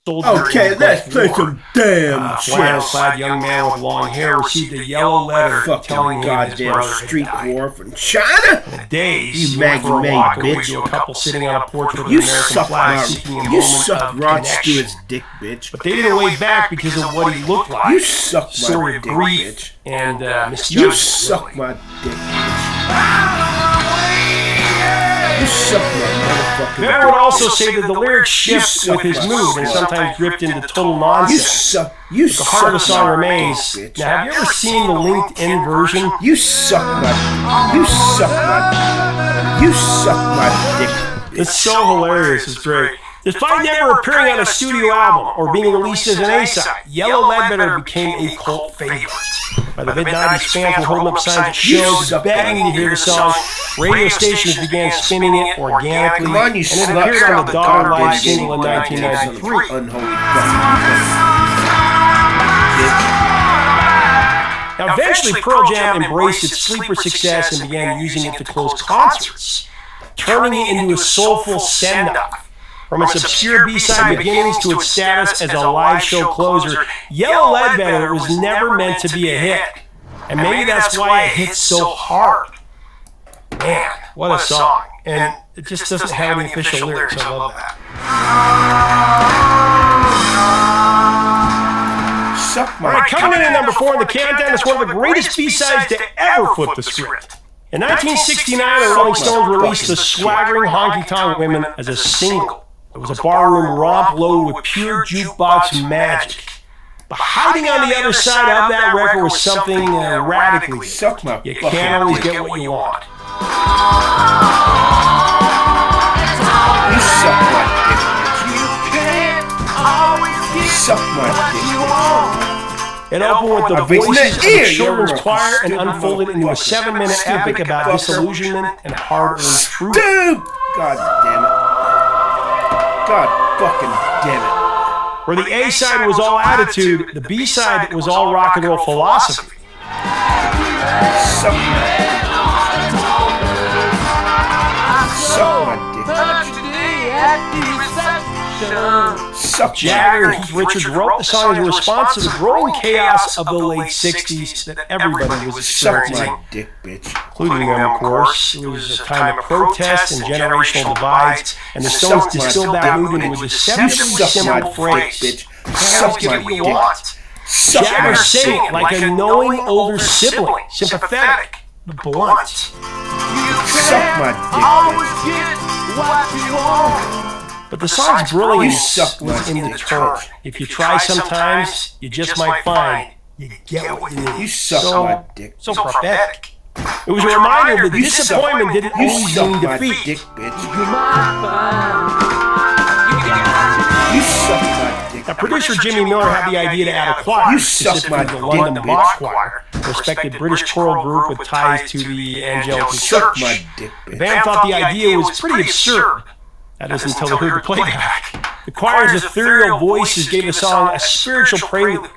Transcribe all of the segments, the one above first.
soldier. Okay, let's play some damn flannel-clad young man with long hair received a yellow letter telling him his brother street had died. war from China. In a daze, You he went for a Maggie walk May and to a couple sitting on a porch with an You American suck flag seeking a you moment suck of Rod connection. Stewart's dick, bitch. But they didn't wait back because of what he looked like. You suck Story my of dick, grief bitch. and You misjudgment. suck really. my dick, bitch. You suck my motherfucking Bear would also say that the lyrics shift with his mood and sometimes drift into total You nonsense. suck. You The heart of the suck song my remains. dick, bitch. Now, have you ever seen the LinkedIn version? You suck my. You suck my. You suck my dick. It's so hilarious. It's great. Despite never appearing on a studio album or being released as an A-side, Yellow Ledbetter became a cult favorite. By the mid-90s, fans were holding up signs at shows begging to hear the song. Radio stations began spinning it organically, Come on, you and it slut. appeared on the Dollar Garbage Live single in game. 1993. Unholy fucking Now, eventually, Pearl Jam embraced its sleeper success and began using it to close concerts, turning it into a soulful send-off. From its obscure B-side beginnings to its status as a live show closer, Yellow Ledbetter was never meant to be a hit. And maybe that's why it hits so hard. Man, what a song. And it just doesn't have any official lyrics. I love that. Suck my. All right, coming in at number 4 in the countdown is one of the greatest B-sides to ever flip the script. In 1969, the Rolling Stones released The Swaggering Honky Tonk Women as a single. It was a barroom romp loaded with pure jukebox magic. But hiding on the other side of that record was something radically. Suck my. You can't always get what you want. You suck my dick. You suck my dick. It opened with the I've voices of ear, a children's you're choir and stupid unfolded into a motherfucker. 7-minute epic about Fucker. disillusionment and hard-earned truth. Dude! God damn it. God fucking damn it. Where the A-side was all attitude, the B-side was all rock and roll philosophy. Suck my dick. Suck my dick. Suck Jagger my and Keith Richards wrote the song as a response to the growing chaos of the late 60s that everybody was Suck experiencing, my dick, bitch. including them, of course. It was a time of protest and generational divides, and the Stones distilled that movement into a deceptively simple phrase. bitch. Suck Suck my my dick. dick. Suck Jagger my sang it like a knowing older sibling, sympathetic, but blunt. Suck my dick. But the song's brilliance suck was my in the dick. turn. If you try sometimes, you just might find you get what you need. You suck my dick. So prophetic. It was a reminder that disappointment didn't You always suck mean my defeat. dick, bitch. You suck my dick. Now, producer Jimmy Miller had the idea to add a choir, You suck specifically my the dick, London bitch. Bach Choir, a respected British choral group with ties to the Anglican Suck Church. my dick, The bitch. band thought the idea was pretty absurd. That is until they heard the playback. The choir's ethereal voices gave the song a spiritual prelude. You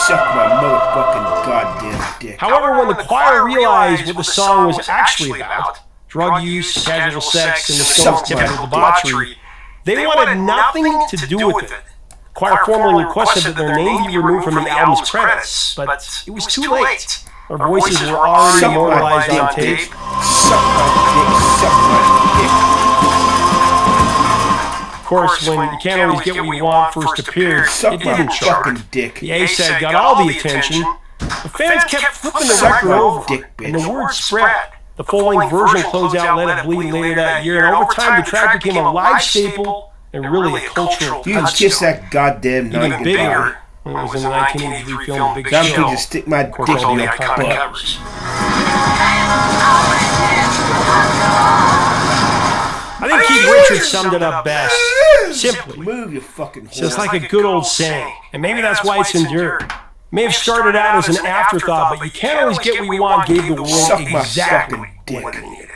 suck my motherfucking goddamn dick. However, when the choir realized what the song was actually about, drug use, casual sex, and the Stones' typical debauchery, they wanted nothing to do with it. The choir formally requested that their name be removed from the album's credits, but it was too late. Their voices were already Suck my immortalized on dick, tape. bitch. Suck my dick. Suck my Of course, when You Can't Always Get What You Want first appeared, dick. Suck it my didn't chart. fucking dick. The A-side got all the attention. The fans kept flipping the Suck record my over, dick, and the bitch. word spread. The full-length version closed out Let It Bleed later that year, and over time the track became a live staple and really a cultural You can touchstone. kiss that goddamn Even nugget. bigger, when it was in the 1983 film Big I'm Chill. going to stick my Of course, dick all in the your iconic butt. covers. I think Keith Richards summed it up best. Simply, Move your fucking it's just whore. like a good old saying, and maybe that's why it's endured. May have started out as an afterthought, but You Can't Always Get What You Want gave the world Suck my exactly fucking dick. what it needed.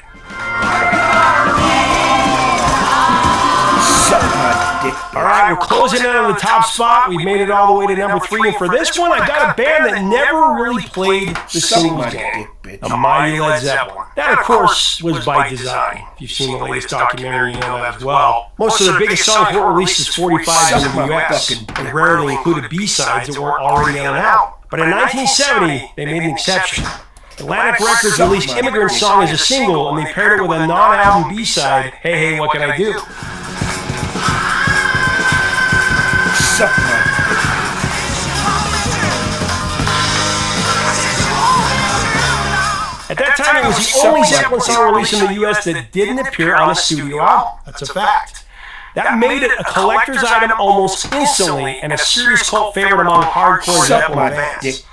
Suck my dick, All right, we're closing in on the top spot. We've made it all the way to number 3. And for this one, I got a band that never really played the singles game, a mighty Led Zeppelin. That, of course, was by design. If you've seen the latest documentary, you know that as well. Most of their biggest songs weren't released as 45s in the U.S. and rarely included B-sides that weren't already on out. But in 1970, they made an exception. Atlantic Records released Immigrant Song as a single, and they paired it with a non-album B-side, Hey Hey What Can I Do? At that time, it was the only Zeppelin song released in the U.S. that didn't appear on a studio album. That's a fact. That made it a collector's item almost instantly and a serious cult favorite among hardcore Zeppelin fans.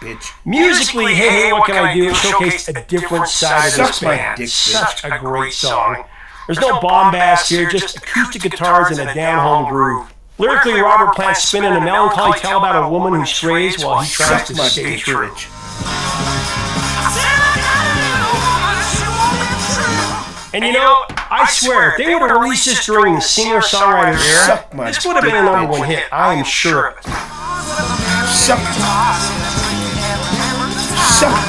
Musically, Hey Hey What Can I Do? Showcased a different side of this band. Such a great song. There's no bombast here, just acoustic guitars and a down-home groove. Lyrically, Robert Plant's spinning a melancholy tale about a woman who strays while he tries to stay true. And you know, I swear, if they would have released this during the singer-songwriter era, this would have been a #1 hit. I am sure of it. Suck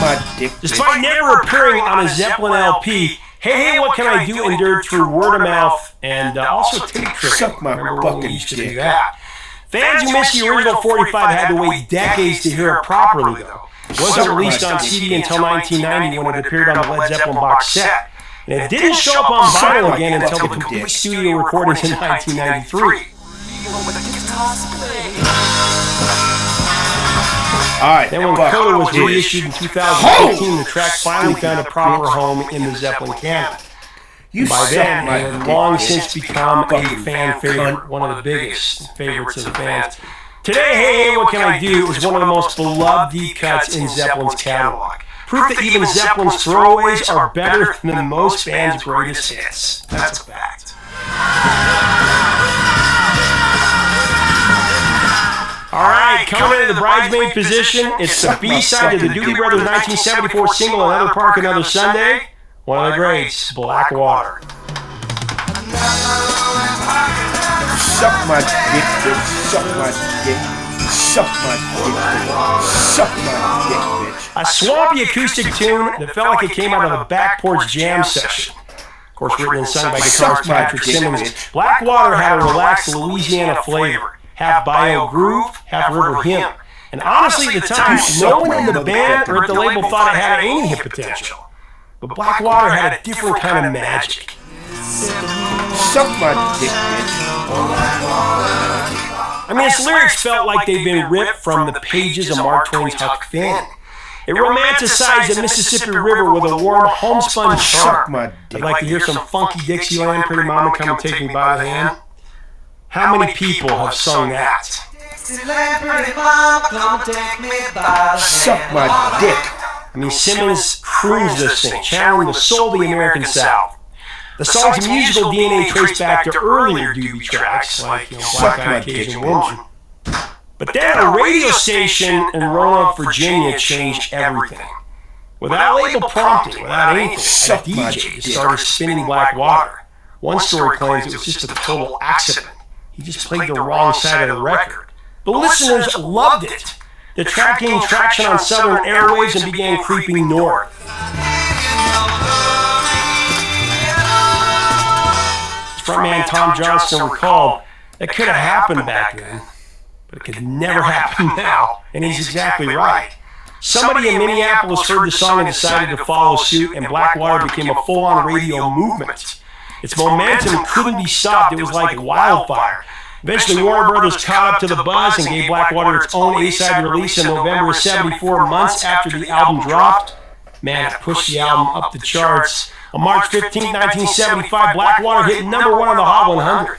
my dick. Despite never appearing on a Zeppelin LP, Hey Hey What Can I Do endured through word of mouth and also tape trading. Remember when we used to do that? Fans who missed the original 45 had to wait decades to hear it properly, though. It wasn't released on CD until 1990 when it appeared on the Led Zeppelin box set. And it didn't show up on vinyl again until the complete studio recordings in 1993. Then when Coda was reissued in 2015, the track finally found a proper home in the Zeppelin canon. By then, it had long since become a fan favorite, one of the biggest favorites of the fans. Today, Hey Hey What Can I Do is one of the most beloved deep cuts in Zeppelin's catalog. Proof that even Zeppelin's throwaways are better than most bands' greatest hits. That's a fact. Alright, coming into the bridesmaid position, it's the B-side to the Doobie Brothers' 1974 single, Another Park, Another Sunday. One of the greats, Black Water. Suck my dick, bitch. Suck my dick. Suck my dick, bitch. Suck my dick, bitch. A swampy acoustic tune that felt like it came out of a back porch jam session. Of course, written and sung by guitarist Patrick Simmons, Black Water had a relaxed Louisiana flavor. Half bio groove, half river hymn. And honestly, at the time, no one in the band or at the label thought it had any hit potential. But Black Water had a different kind of magic. Suck my dick, bitch. I mean, its lyrics felt like they'd been ripped from the pages of Mark Twain's Huck Finn. It romanticized the Mississippi River with a warm homespun charm. I'd like to hear some funky Dixieland, Pretty Mama, Come and Take Me by the Hand. How many people have sung that? Suck my dick. I mean, Simmons croons this thing, channeling the soul of the American South. The song's musical DNA traced back to earlier Doobie tracks, like Black Eyed Cajun Woman. But then a radio station in Roanoke, Virginia changed everything. Without label prompting, without anything, a DJ just started spinning Black Water. One story claims it was just a total accident. He just played the wrong side of the record. The listeners loved it. The track gained traction on southern airwaves and began creeping north. Frontman Tom Johnston recalled, that could have happened back then, but it could never happen now, and he's exactly right. Somebody in Minneapolis heard the song and decided to follow suit, and Black Water became a full-on radio movement. Its momentum couldn't be stopped. It was like wildfire. Eventually, Warner Brothers caught up to the buzz and gave Black Water its own A-side release in November of '74, months after the album dropped. Man, it pushed the album up the charts. On March 15, 1975, Black Water hit #1 on the Hot 100.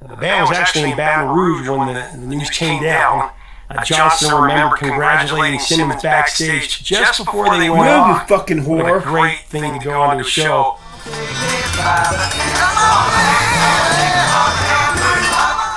The band was actually in Baton Rouge when the news came down. Johnston remembered congratulating Simmons backstage just before they went on. You fucking whore. What a great thing to go on to the show.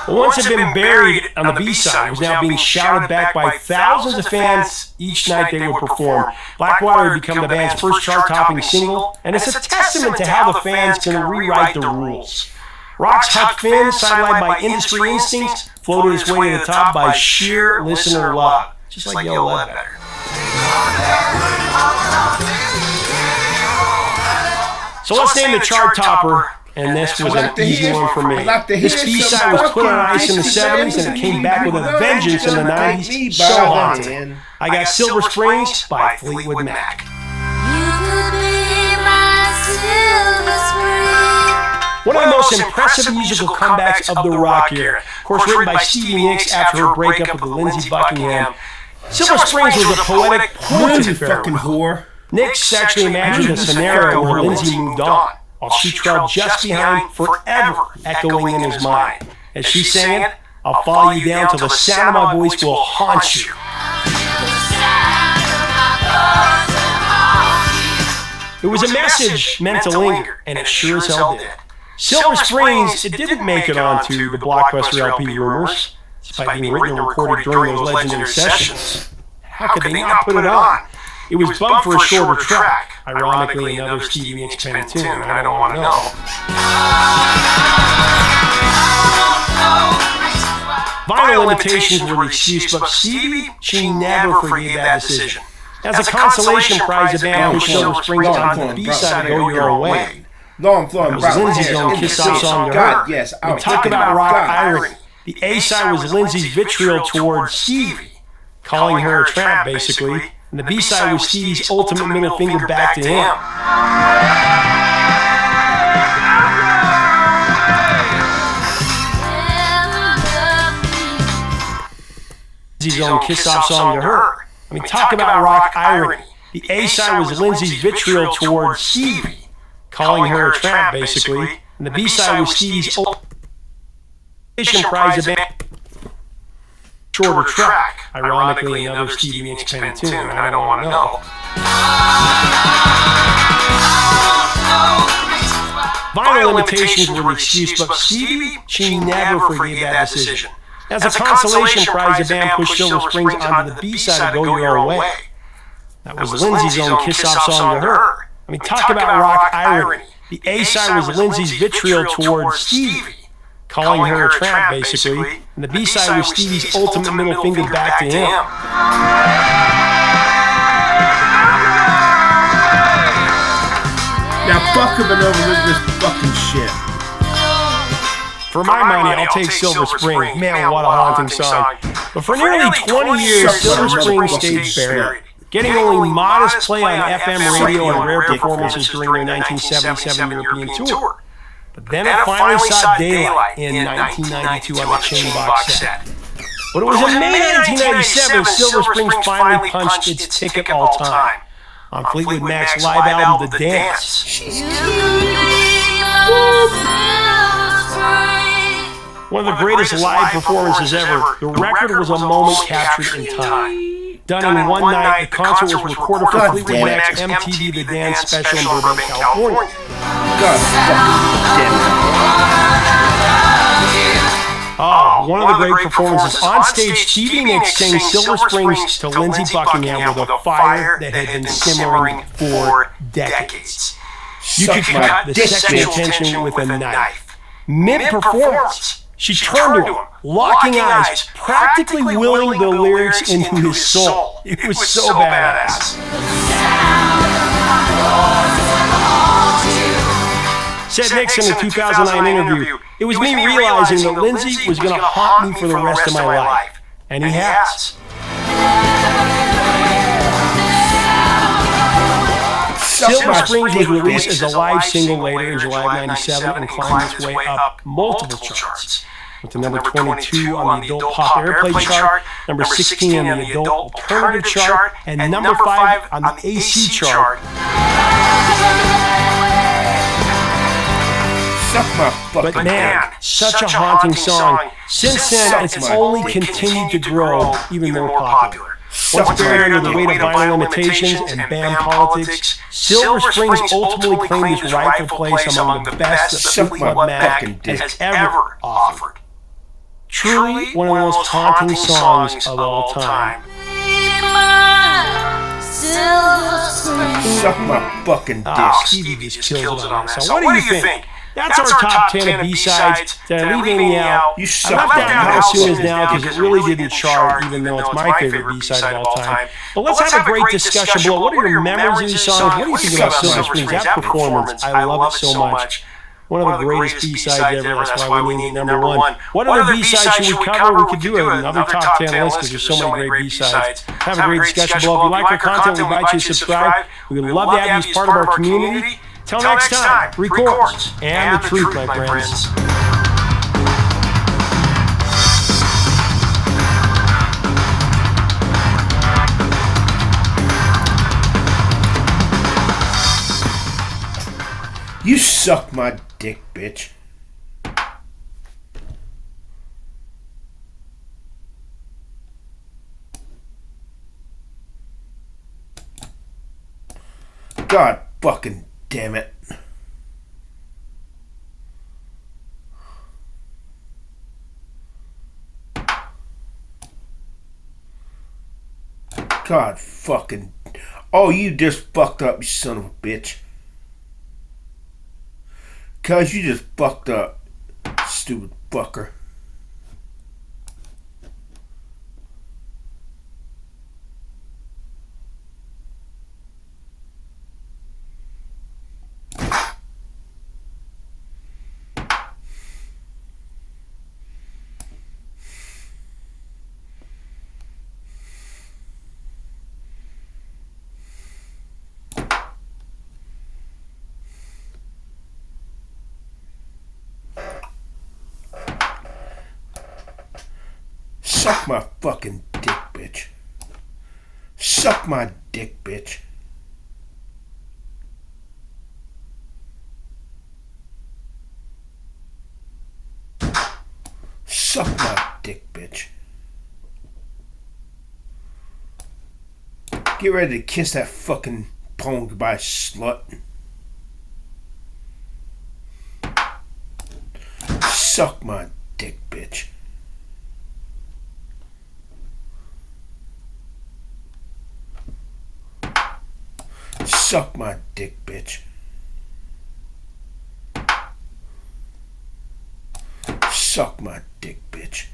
Once had been buried on the B-side, was now being shouted back by thousands of fans each night they would perform. Black Water had become the band's first chart-topping single, and it's a testament to how the fans can rewrite the rules. Rock's Huck Finn, sidelined by industry instincts, floated his way to the top by sheer listener love. Just like Yo Ledbetter. So let's name the chart topper, and this was an easy one for me. This B-side was put on ice in the 70s, and it came back with a vengeance in the 90s. So haunting. I got Silver Springs by Fleetwood Mac. One of the most impressive musical comebacks of the rock era. Of course, written by Stevie Nicks after her breakup with Lindsey Buckingham. Silver Springs was a poetic, haunted fucking whore. Nicks actually imagined a scenario where Lindsey moved on, while she trailed just behind, forever echoing in his mind. As she sang it, I'll follow you down till the sound of my voice will haunt you. It was a message meant to linger, and it sure as hell did. Silver Springs, it didn't make it onto the Blockbuster LP rumors, despite being written and recorded during those legendary sessions. How could they not put it on? It was bumped for a shorter track, ironically another Stevie Nicks pen tune, and I don't want to know. Vinyl limitations were the excuse, but Stevie, she never forgave that decision. As a consolation prize, the band pushed Silver Springs onto the B-side of Go Your Own Way. Long flowing, it was Lindsey's own kiss-off song to her. Yes, we talk about rock irony. The A-side was Lindsey's vitriol towards Stevie, calling her a tramp, basically. And the B-side was Stevie's ultimate middle finger back to him. Lindsey's own kiss-off song to her. I mean, talk about rock irony. The A-side was Lindsey's vitriol towards Stevie, calling her a tramp, basically. And the B-side was Stevie's ultimate prize of band. Shorter track, ironically another Stevie Nicks pen tune, and I don't want to know. Vinyl limitations were the excuse, but Stevie, she never forgave that decision. As a consolation prize, the band pushed Silver Springs onto the B-side of Go Your Own Way. That was Lindsey's own kiss-off song to her. I mean, talk about rock irony. The A-side was Lindsey's vitriol towards Stevie, calling her a tramp, basically. And the B-side was Stevie's ultimate middle finger back to him. Now fuck him and overlook this fucking shit. For my money, I'll take Silver Springs. Man, what a haunting song. But for nearly 20 years, Silver Springs stayed buried, getting only modest play on FM radio and rare performances during their 1977 European tour. But then it finally saw daylight in 1992 on the Chain box set. But it was in May 1997 Silver Springs finally punched its ticket all time on Fleetwood Mac's live album, The Dance. One of the greatest live performances ever. The record was a moment captured in time. Done in one night, the concert was recorded for Fleetwood Mac's MTV The Dance special in Burbank, California. Oh, one of the great performances. On stage, Stevie Nicks sang Silver Springs to Lindsey Buckingham with a fire that had been simmering for decades. You could cut the sexual tension with a knife. Mid-performance, she turned to him, locking eyes, practically willing the lyrics into his soul. It was so badass. Said Nicks in a 2009 interview, "It was me realizing that Lindsey was going to haunt me for the rest of my life." And he has. Silver Springs was released as a live single later in July of '97 and climbed its way up multiple charts. With the number 22 on the Adult Pop Airplay chart, number 16 on the Adult Alternative chart, and number 5 on the AC chart. But man, such a haunting song. Since then, it's only continued to grow even more popular. Once buried under the weight of vinyl limitations and band politics, Silver Springs ultimately claimed its rightful place among the best that Fleetwood Mac has ever offered. Truly one of the most haunting songs of all time. Suck my fucking dick. Stevie just kills it on this song. What do you think? That's our top 10 of B-sides. Did I leave any out? You I suck left out my How dick. Soon Is Now because it really didn't chart, even though it's my favorite B-side of all time. But let's have a great discussion below. What are your memories of these songs? What do you think about Silver Springs? That performance, I love it so much. One of the greatest B-sides ever. That's why we need number one. What other B-sides should we cover? We could do another top 10 list because there's so many great B-sides. Have a great discussion below. If you like our content, we invite you to subscribe. We would love to have you as part of our community. Till next time, 3 chords and the truth, my friends. You suck my dick, bitch. God fucking damn it. God fucking... Oh, you just fucked up, you son of a bitch. Cuz you just fucked up, stupid fucker. Suck my fucking dick, bitch. Suck my dick, bitch. Suck my dick, bitch. Get ready to kiss that fucking poem goodbye, slut. Suck my dick, bitch. Suck my dick, bitch. Suck my dick, bitch.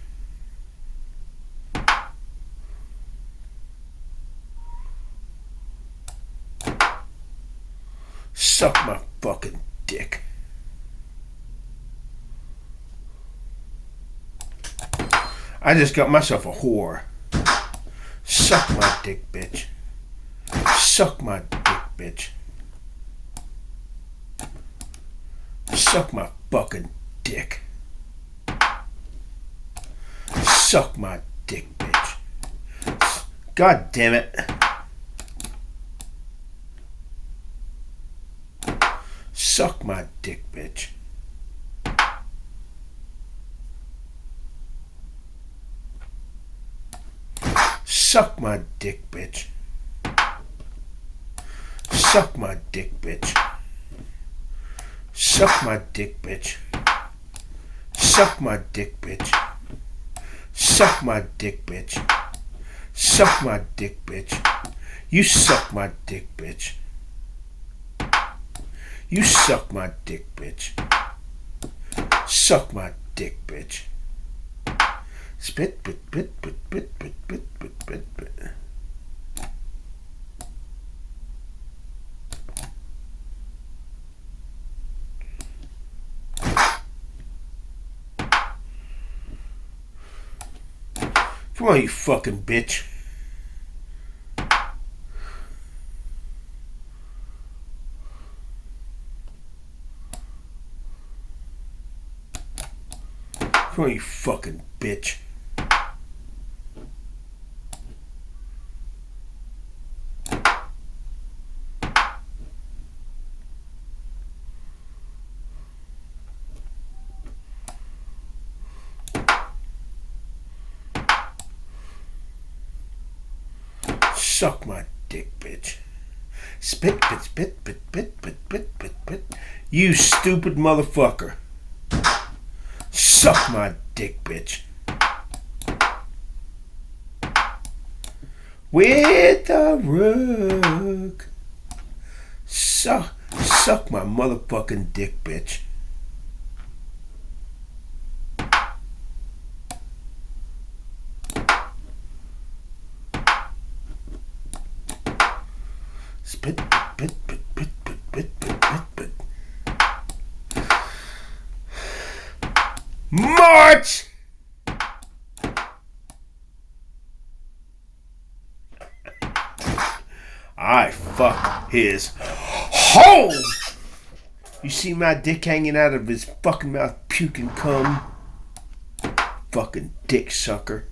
Suck my fucking dick. I just got myself a whore. Suck my dick, bitch. Suck my dick, bitch. Suck my fucking dick. Suck my dick, bitch. God damn it. Suck my dick, bitch. Suck my dick, bitch. Suck my dick, bitch. Suck my dick, bitch. Suck my dick, bitch. Suck my dick, bitch. Suck my dick, bitch. You suck my dick, bitch. You suck my dick, bitch. Suck my dick, bitch. Spit, bit, bit, bit, bit, bit, bit, bit, bit, bit. Come on, you fucking bitch. Come on, you fucking bitch. Suck my dick, bitch. Spit, bit, spit, bit, bit, bit, bit, bit, bit. You stupid motherfucker. Suck my dick, bitch. With a rug. Suck my motherfucking dick, bitch. Spit, bit, bit, bit, bit, bit, bit, bit, bit. March! I fuck his hole! You see my dick hanging out of his fucking mouth, puking cum? Fucking dick sucker.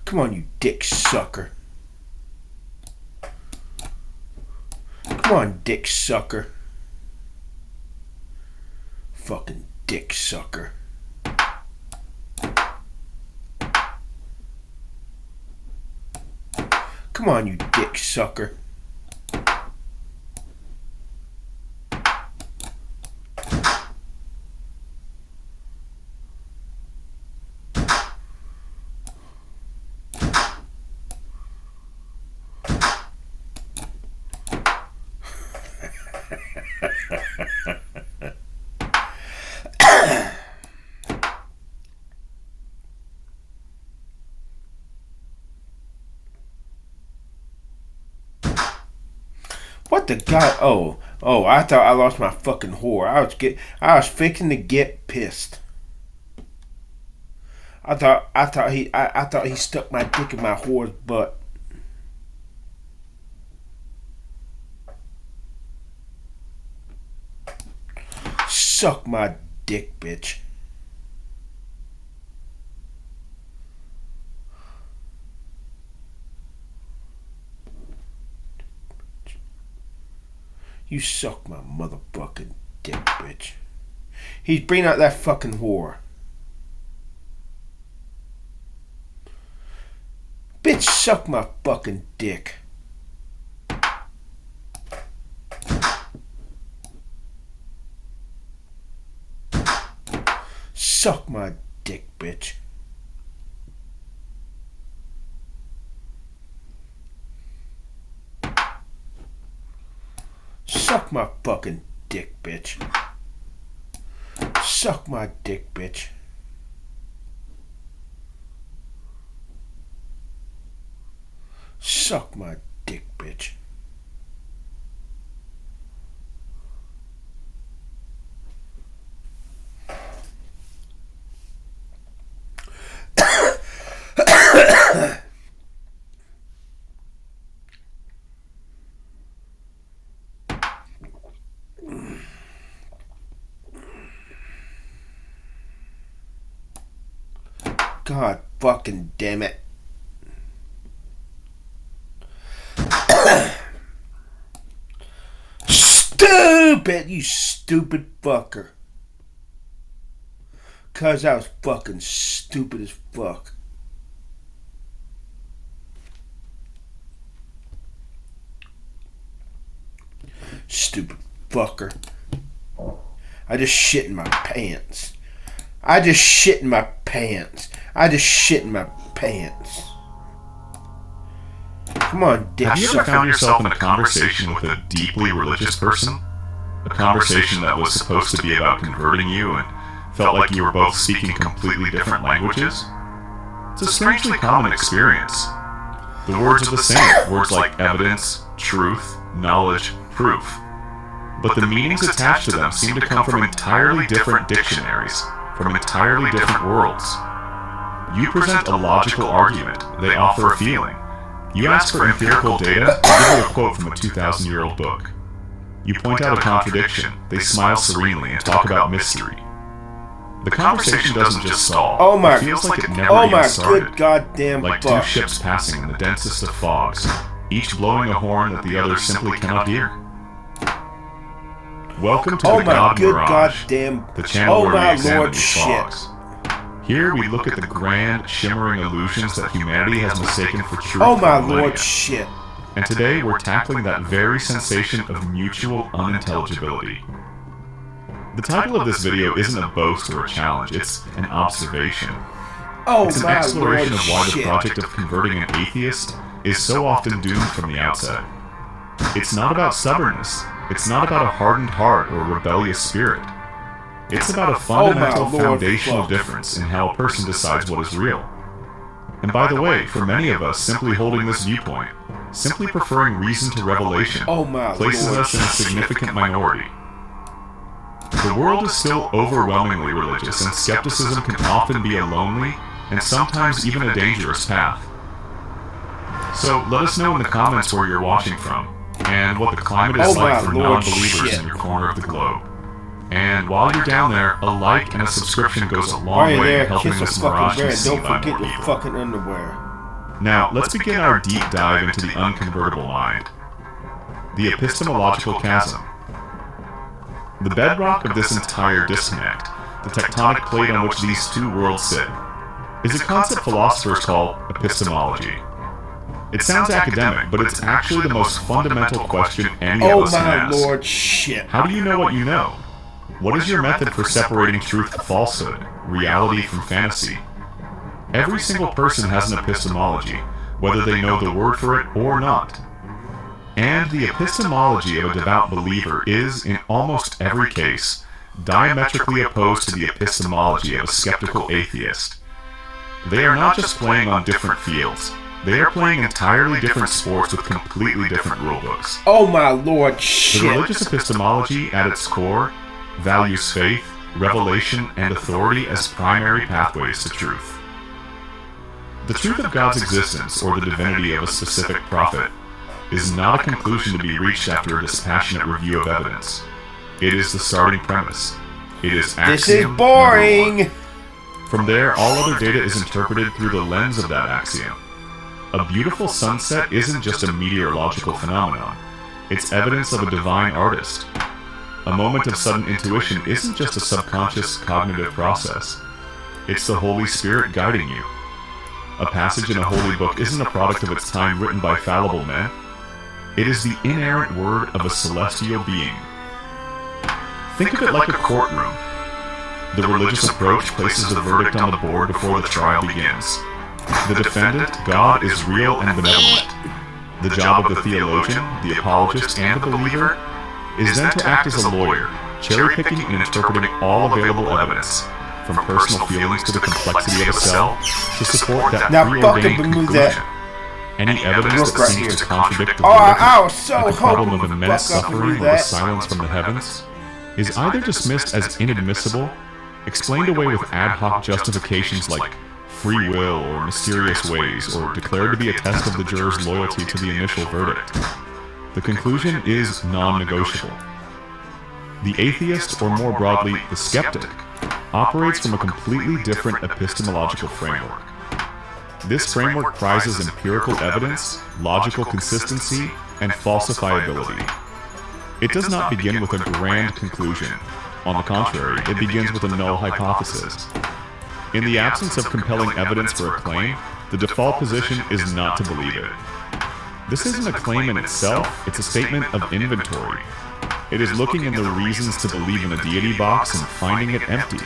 Come on, you dick sucker. Come on, dick sucker. Fucking dick sucker. Come on, you dick sucker. What the god? Oh, I thought I lost my fucking whore. I was fixing to get pissed. I thought he stuck my dick in my whore's butt. Suck my dick, bitch. You suck my motherfucking dick, bitch. He's bringing out that fucking whore. Bitch, suck my fucking dick. Suck my dick, bitch. Suck my fucking dick, bitch. Suck my dick, bitch. Suck my dick, bitch. God fucking damn it. Stupid, you stupid fucker. 'Cause I was fucking stupid as fuck. Stupid fucker. I just shit in my pants. I just shit in my pants. Come on, dick. Have you ever found yourself in a conversation with a deeply religious person? A conversation that was supposed to be about converting you and felt like you were both speaking completely different languages? It's a strangely common experience. The words are the same, words like evidence, truth, knowledge, proof. But the meanings attached to them seem to come from entirely different dictionaries, from entirely different worlds. You present a logical argument, they offer a feeling. You ask for empirical data, they give you a quote from a 2,000-year-old book. You point out a contradiction, they smile serenely and talk about mystery. The conversation doesn't just stall. It feels like it never even started. Good goddamn like fuck. Two ships passing in the densest of fogs, each blowing a horn that the other simply cannot hear. Welcome to the God Mirage, the channel where we examine these fogs. Here we look at the grand, shimmering illusions that humanity has mistaken for truth. Oh my lord, shit. And today we're tackling that very sensation of mutual unintelligibility. The title of this video isn't a boast or a challenge, it's an observation. It's an exploration of why the project of converting an atheist is so often doomed from the outset. It's not about stubbornness, it's not about a hardened heart or rebellious spirit. It's about a fundamental foundational difference in how a person decides what is real. And by the way, for many of us, simply holding this viewpoint, simply preferring reason to revelation, places us in a significant minority. The world is still overwhelmingly religious, and skepticism can often be a lonely, and sometimes even a dangerous path. So let us know in the comments where you're watching from, and what the climate is like for non-believers in your corner of the globe. And while you're down there, a like and a subscription goes a long way in helping this mirage be seen by more people. Fucking underwear. Now, let's begin our deep dive into the unconvertible mind. The epistemological chasm. The bedrock of this entire disconnect, the tectonic plate on which these two worlds sit, is a concept philosophers call epistemology. It sounds academic, but it's actually the most fundamental question any of us can ask. Oh my lord, shit. How do you know what you know? What is your method for separating truth from falsehood, reality from fantasy? Every single person has an epistemology, whether they know the word for it or not. And the epistemology of a devout believer is, in almost every case, diametrically opposed to the epistemology of a skeptical atheist. They are not just playing on different fields, they are playing entirely different sports with completely different rulebooks. Oh my lord, shit. The religious epistemology, at its core, values faith, revelation, and authority as primary pathways to truth. The truth of God's existence, or the divinity of a specific prophet, is not a conclusion to be reached after a dispassionate review of evidence. It is the starting premise. It is axiom. This is boring! From there, all other data is interpreted through the lens of that axiom. A beautiful sunset isn't just a meteorological phenomenon. It's evidence of a divine artist. A moment of sudden intuition isn't just a subconscious cognitive process. It's the Holy Spirit guiding you. A passage in a holy book isn't a product of its time written by fallible men. It is the inerrant word of a celestial being. Think of it like a courtroom. The religious approach places the verdict on the board before the trial begins. The defendant, God, is real and benevolent. The job of the theologian, the apologist, and the believer is then to act as a lawyer, cherry-picking and interpreting all available evidence, from personal feelings to the complexity of a cell, to support that preordained conclusion. Any evidence that seems to contradict the verdict, like the problem of immense suffering or the silence from the heavens, is either dismissed as inadmissible, explained away with ad hoc justifications like free will or mysterious ways, or declared to be a test of the juror's loyalty to the initial verdict. The conclusion is non-negotiable. The atheist, or more broadly, the skeptic, operates from a completely different epistemological framework. This framework prizes empirical evidence, logical consistency, and falsifiability. It does not begin with a grand conclusion. On the contrary, it begins with a null hypothesis. In the absence of compelling evidence for a claim, the default position is not to believe it. This isn't a claim in itself, it's a statement of inventory. It is looking in the reasons to believe in a deity box and finding it empty.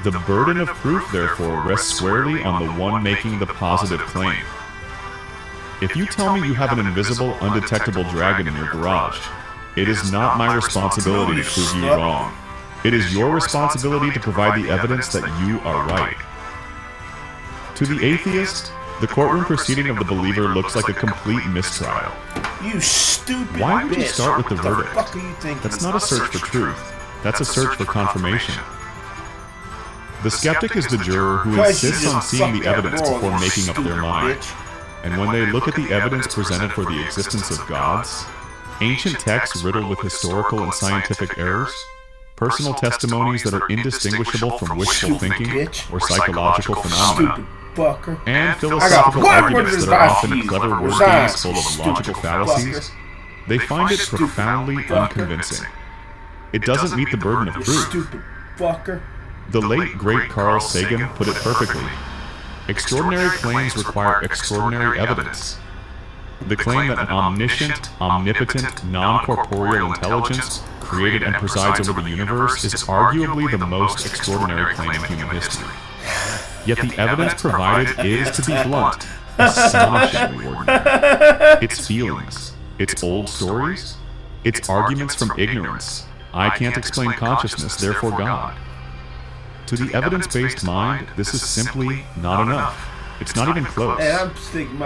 The burden of proof, therefore, rests squarely on the one making the positive claim. If you tell me you have an invisible, undetectable dragon in your garage, it is not my responsibility to prove you wrong. It is your responsibility to provide the evidence that you are right. To the atheist, the courtroom proceeding of the believer looks like a complete mistrial. You stupid Why would you bitch. start with the What verdict? fuck are you thinking? That's not a search for truth. That's a search for confirmation. The skeptic is the juror who insists on seeing the evidence before making up their mind. And when they look at the evidence presented for the existence of gods, ancient texts riddled with historical and scientific errors, personal testimonies that are indistinguishable from wishful thinking or psychological phenomena, and philosophical arguments that are often clever word games full of logical fallacies, they find it profoundly unconvincing. It doesn't meet the burden of proof. The late, great Carl Sagan put it perfectly. Extraordinary claims require extraordinary evidence. The claim that an omniscient, omnipotent, non-corporeal intelligence created and presides over the universe is arguably the most extraordinary claim in human history. Yet the evidence provided is, to be blunt, astonishingly ordinary. Its feelings, its old stories, its arguments from ignorance, I can't explain consciousness, therefore God. To the evidence-based mind, this is simply not enough. It's not even close. And I'm thinking,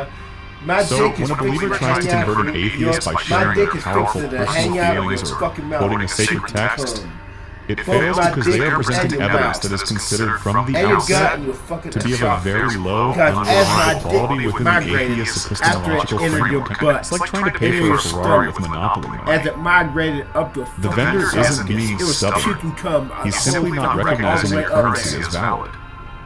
So, when a believer tries to convert an atheist by sharing their powerful personal feelings or quoting a sacred text, it fails because they are presenting evidence that is considered from the outset to be of a very low underlying quality within the atheist's epistemological framework. It's like trying to pay for a Ferrari with monopoly money. As it migrated up The vendor isn't being stubborn. He's simply not recognizing the currency as valid.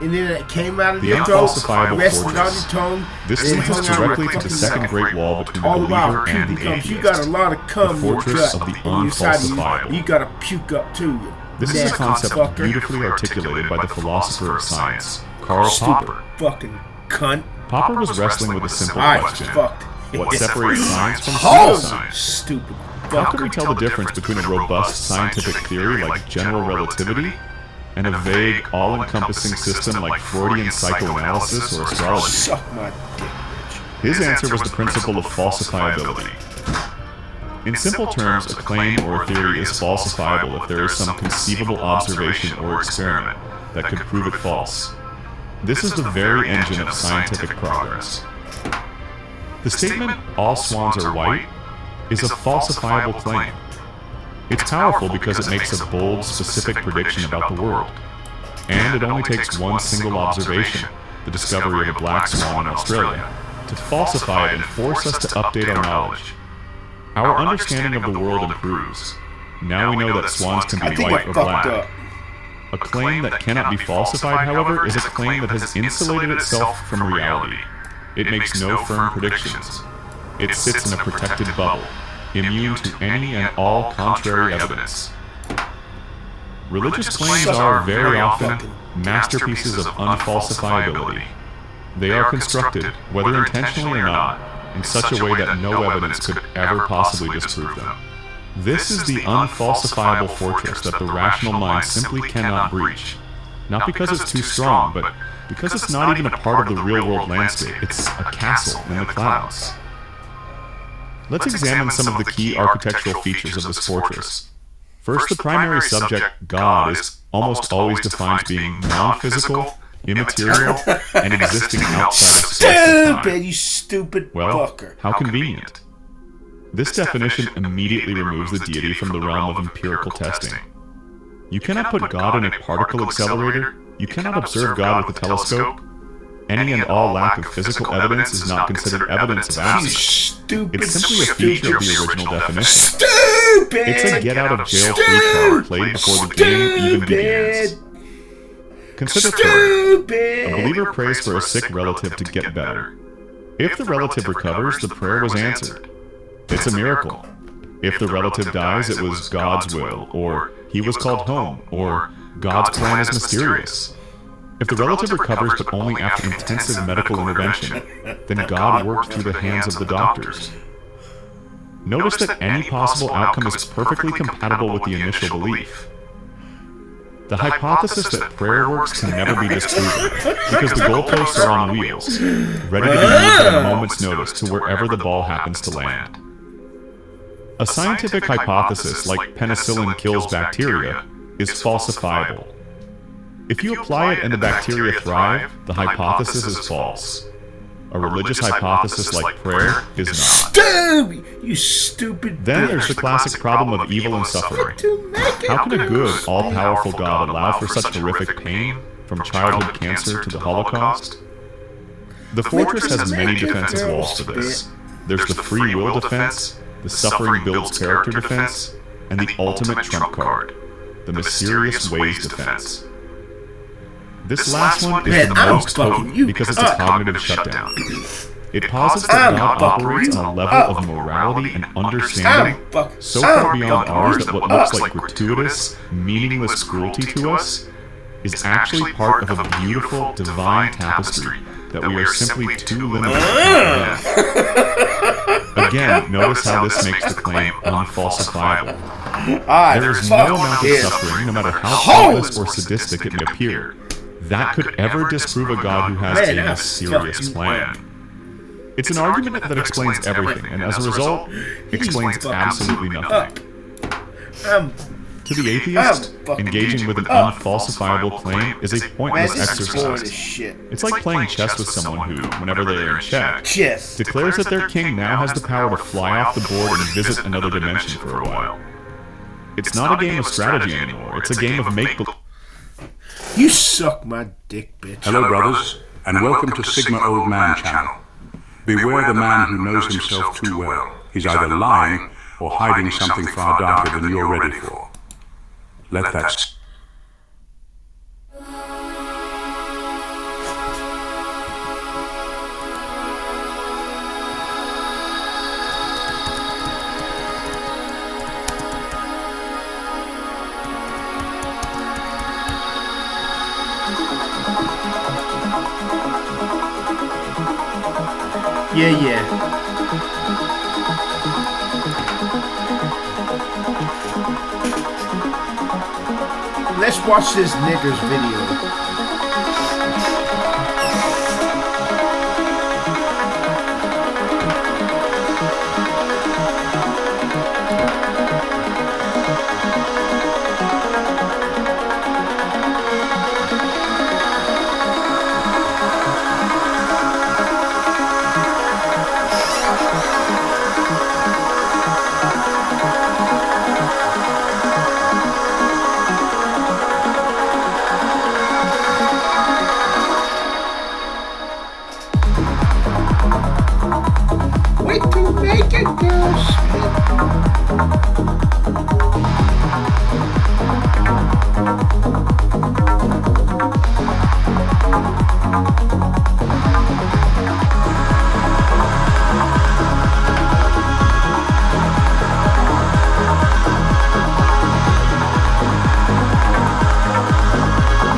And then it came out of The your throat, unfalsifiable rested on your fortress. tongue. This and leads us hung out directly your to the fucking second mouth. great wall between the All believer about and the puke comes. atheist. You got a lot of cum The in your fortress gut. of the And inside of unfalsifiable. you got to puke up too. This is a concept fucker. beautifully articulated by the philosopher of science, Karl Stupid Popper. fucking cunt. Popper was wrestling with a simple I question. fucked. What separates science from Oh, pseudoscience? stupid How can we fucker. tell the difference between a robust scientific theory like general relativity and a vague, all-encompassing system like Freudian psychoanalysis or astrology? Suck my dick, bitch. His answer was the principle of falsifiability. In simple terms, a claim or a theory is falsifiable if there is some conceivable observation or experiment that could prove it false. This is the very engine of scientific progress. The statement, "all swans are white," is a falsifiable claim. It's powerful because it makes a bold, specific prediction about the world. And it only takes one single observation, the discovery of a black swan in Australia, to falsify it and force us to update our knowledge. Our understanding of the world improves. Now we know that swans can I be think white I or fucked black. up. A claim that cannot be falsified, however, is a claim that has insulated itself from reality. It makes no firm predictions. It sits in a protected bubble, immune to any and all contrary evidence. Religious claims are, very often, masterpieces of unfalsifiability. They are constructed, whether intentionally or not, in such a way that no evidence could ever possibly disprove them. This is the unfalsifiable fortress that the rational mind simply cannot breach. Not because it's too strong, but because it's not even a part of the real-world landscape. It's a castle in the clouds. Let's examine some of the key architectural features of this fortress. First, the primary subject, God, is almost always defined as being non-physical, immaterial, and existing outside of space and time. Stupid, you stupid Well, fucker. how convenient. This definition immediately removes the deity from the realm of empirical testing. You cannot put God in a particle accelerator, you cannot observe God with a telescope. Any and all lack of physical evidence is not considered evidence of You absence. stupid, It's simply a feature of the original definition. Stupid! It's a get-out-of-jail-free card played before the game even begins. Consider prayer. A believer prays for a sick relative to get better. If the relative recovers, the prayer was answered. It's a miracle. If the relative dies, it was God's will, or he was called home, or God's plan is mysterious. If the relative recovers but only after intensive medical intervention, then God worked through the hands of the doctors. Notice that any possible outcome is perfectly compatible with the initial belief. The hypothesis that prayer works can never be disproven, because the goalposts are on wheels, ready to be moved at a moment's notice to wherever the ball happens to land. A scientific hypothesis, like penicillin kills bacteria, is falsifiable. If you apply it and the bacteria thrive, the hypothesis is false. A religious hypothesis like prayer is not. Stupid! You stupid Then bitch. there's the classic problem of evil and suffering. How can a good, all-powerful God allow for such horrific pain, from childhood cancer to the Holocaust? The fortress has many defensive walls for this. There's the free will defense, the suffering builds character defense, and the ultimate trump card, the mysterious ways defense. This last one is the most potent because it's a cognitive shutdown. It posits that God operates on a level of morality and understanding so far beyond ours that what looks like gratuitous, meaningless cruelty to us is actually part of a beautiful, divine tapestry that we are simply too limited to comprehend. Again, notice how this makes the claim unfalsifiable. There is no amount of suffering, no matter how thoughtless or sadistic it may appear, that could ever disprove a God who has a mysterious plan. It's an argument that explains everything, and as a result, explains absolutely nothing. To the atheist, engaging with an unfalsifiable claim is a pointless exercise. Shit. It's like playing chess with someone who, whenever they are in check, Chess. declares that their king now has the power to fly off the board and visit another dimension for a while. It's not a game of strategy anymore, it's a game of make-believe. You suck my dick, bitch. Hello, brothers, and welcome to Sigma Old Man Channel. Beware the man who knows himself too well. He's either lying or hiding something far darker than you're ready for. Let that... Yeah. Let's watch this nigger's video. Wait to make it, girl.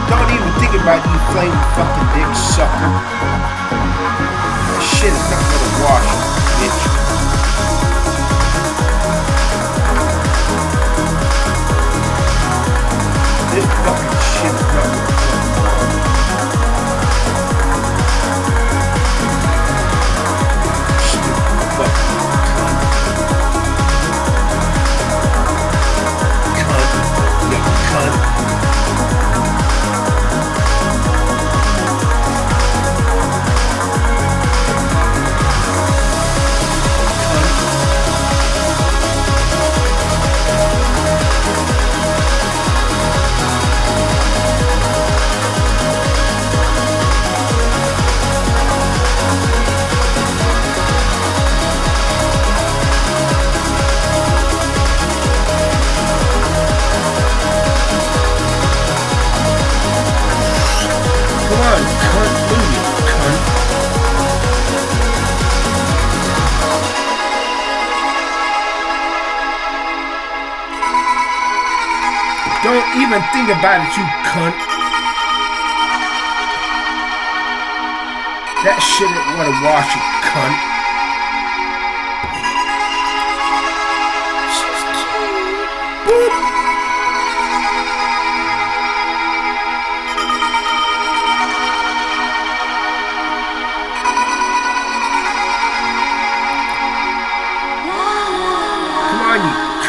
Don't even think about you flame fucking dick sucker. Shit is not gonna wash, bitch. This fucking shit is not gonna wash. Stupid fucking cunt. Cunt. You cunt. Come on, cunt, move it, cunt. Don't even think about it, you cunt. That shit ain't wanna wash, you cunt. Boop.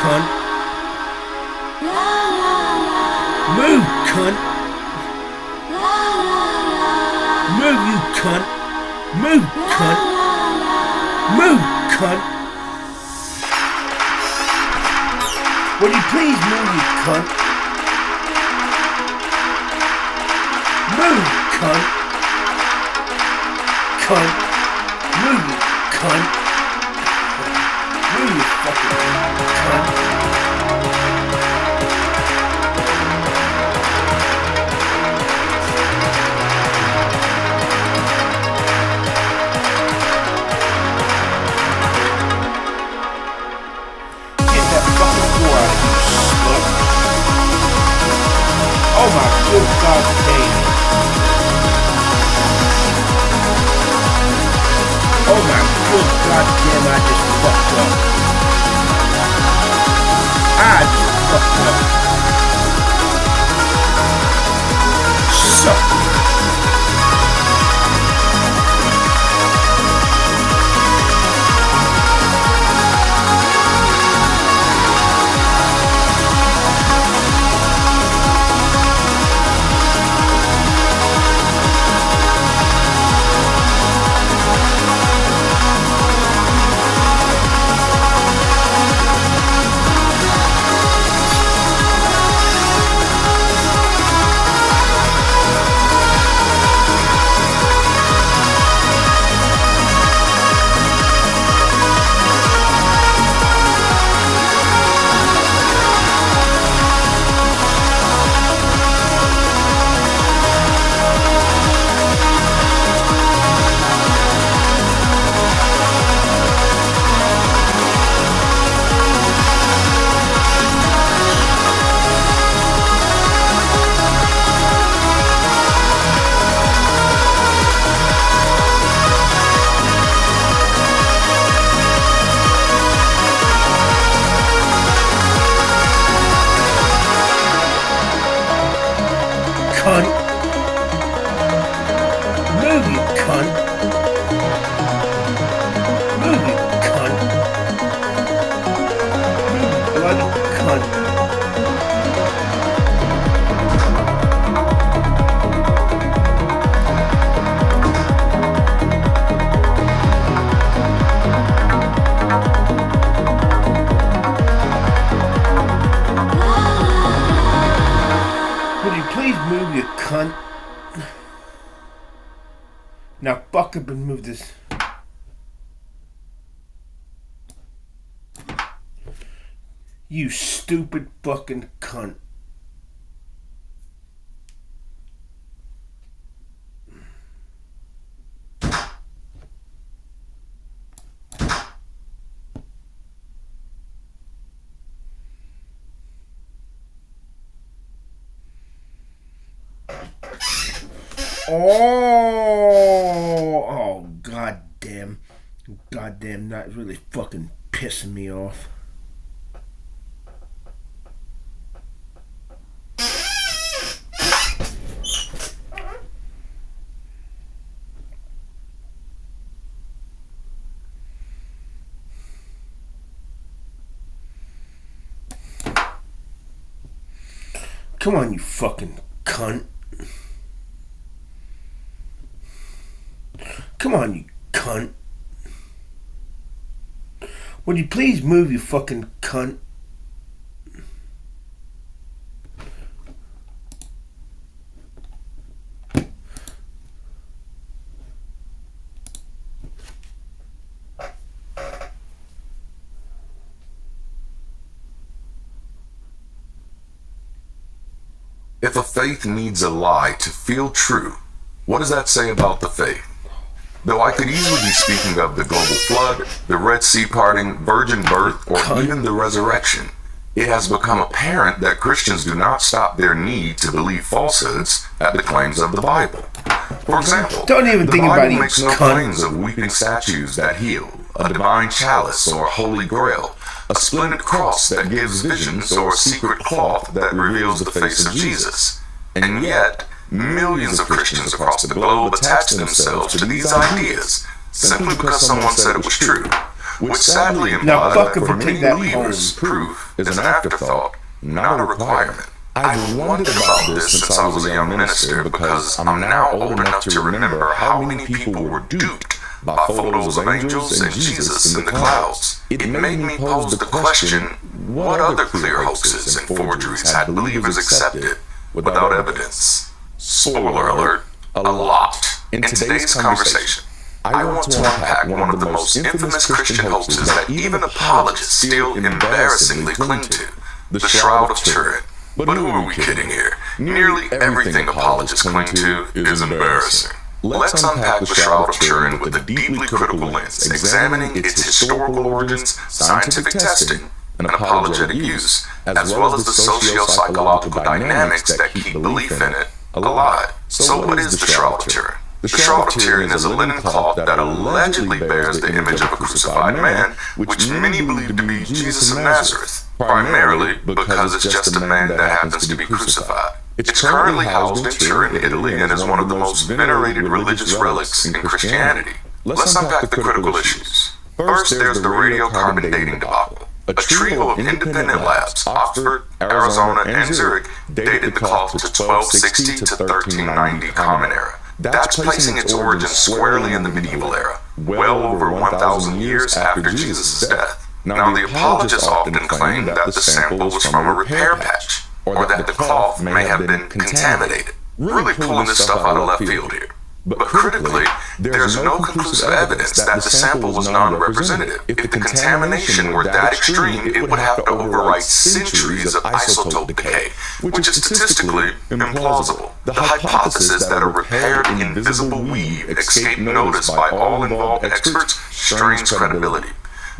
Cunt. Move, cunt. Move, you cunt. Move, cunt. Move, cunt. Will you please move, you cunt? Move, cunt. Cunt. Move, you cunt. Move, you fucking cunt. Oh my good God damn. Oh my good God damn, I just fucked up. I just fucked up. Suck. cunt. Move, you cunt. Move, you cunt. Move, you bloody cunt. Would you please move, you cunt? Now fuck up and move this. You stupid fucking cunt. Oh, goddamn, that really fucking pissing me off. Come on, you fucking cunt. Come on, you cunt. Would you please move, you fucking cunt? If a faith needs a lie to feel true, what does that say about the faith? Though I could easily be speaking of the global flood, the Red Sea parting, virgin birth, or even the resurrection, it has become apparent that Christians do not stop their need to believe falsehoods at the claims of the Bible. For example, Don't even the think about Bible it, makes no cunt. claims of weeping statues that heal, a divine chalice or holy grail, a splendid cross that gives visions, or a secret cloth that reveals the face of Jesus. And yet, millions of Christians across the globe attach themselves to these ideas simply because someone said it was true, which sadly implies that for many believers, proof is an afterthought, not a requirement. I've wondered about this since I was a young minister because I'm now old enough to remember how many people were duped by photos of angels and Jesus in the clouds. It made me pose the question, what other clear hoaxes and forgeries had believers accepted without evidence? Spoiler alert, a lot. In today's conversation, I want to unpack one of the most infamous Christian hoaxes that even apologists still embarrassingly cling to, the Shroud of Turin. But who are we kidding here? Nearly everything apologists cling to is embarrassing. Let's unpack the Shroud of Turin with a deeply critical lens, examining its historical origins, scientific testing, and apologetic use, as well as the socio-psychological dynamics that keep belief in it alive. So what is the Shroud of Turin? The Shroud of Turin is a linen cloth that allegedly bears the image of a crucified man, which many believe to be Jesus of Nazareth, primarily because it's just a man that happens to be crucified. It's currently housed in Turin, Italy, and is one of the most venerated religious relics in Christianity. Let's unpack the critical issues. First, there's the radiocarbon dating debacle. A trio of independent labs, Oxford, Arizona, and Zurich, dated the cloth to 1260 to 1390 Common Era. That's placing its origins squarely in the medieval era, well over 1,000 years after Jesus' death. Now, the apologists often claim that the sample was from a repair patch, or that the cloth may have been contaminated. Really pulling this stuff out of left field here. But critically, there's no conclusive evidence that the sample was non-representative. If the contamination were that extreme, it would have to overwrite centuries of isotope decay, which is statistically implausible. The hypothesis that a repaired invisible weave escaped notice by all involved experts strains credibility.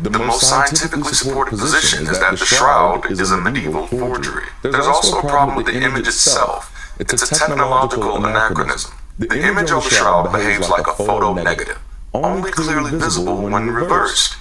The most scientifically supported position is that the shroud is a medieval forgery. There's also a problem with the image itself. It's a technological anachronism. The image of the shroud behaves like a photo negative, only clearly visible when reversed.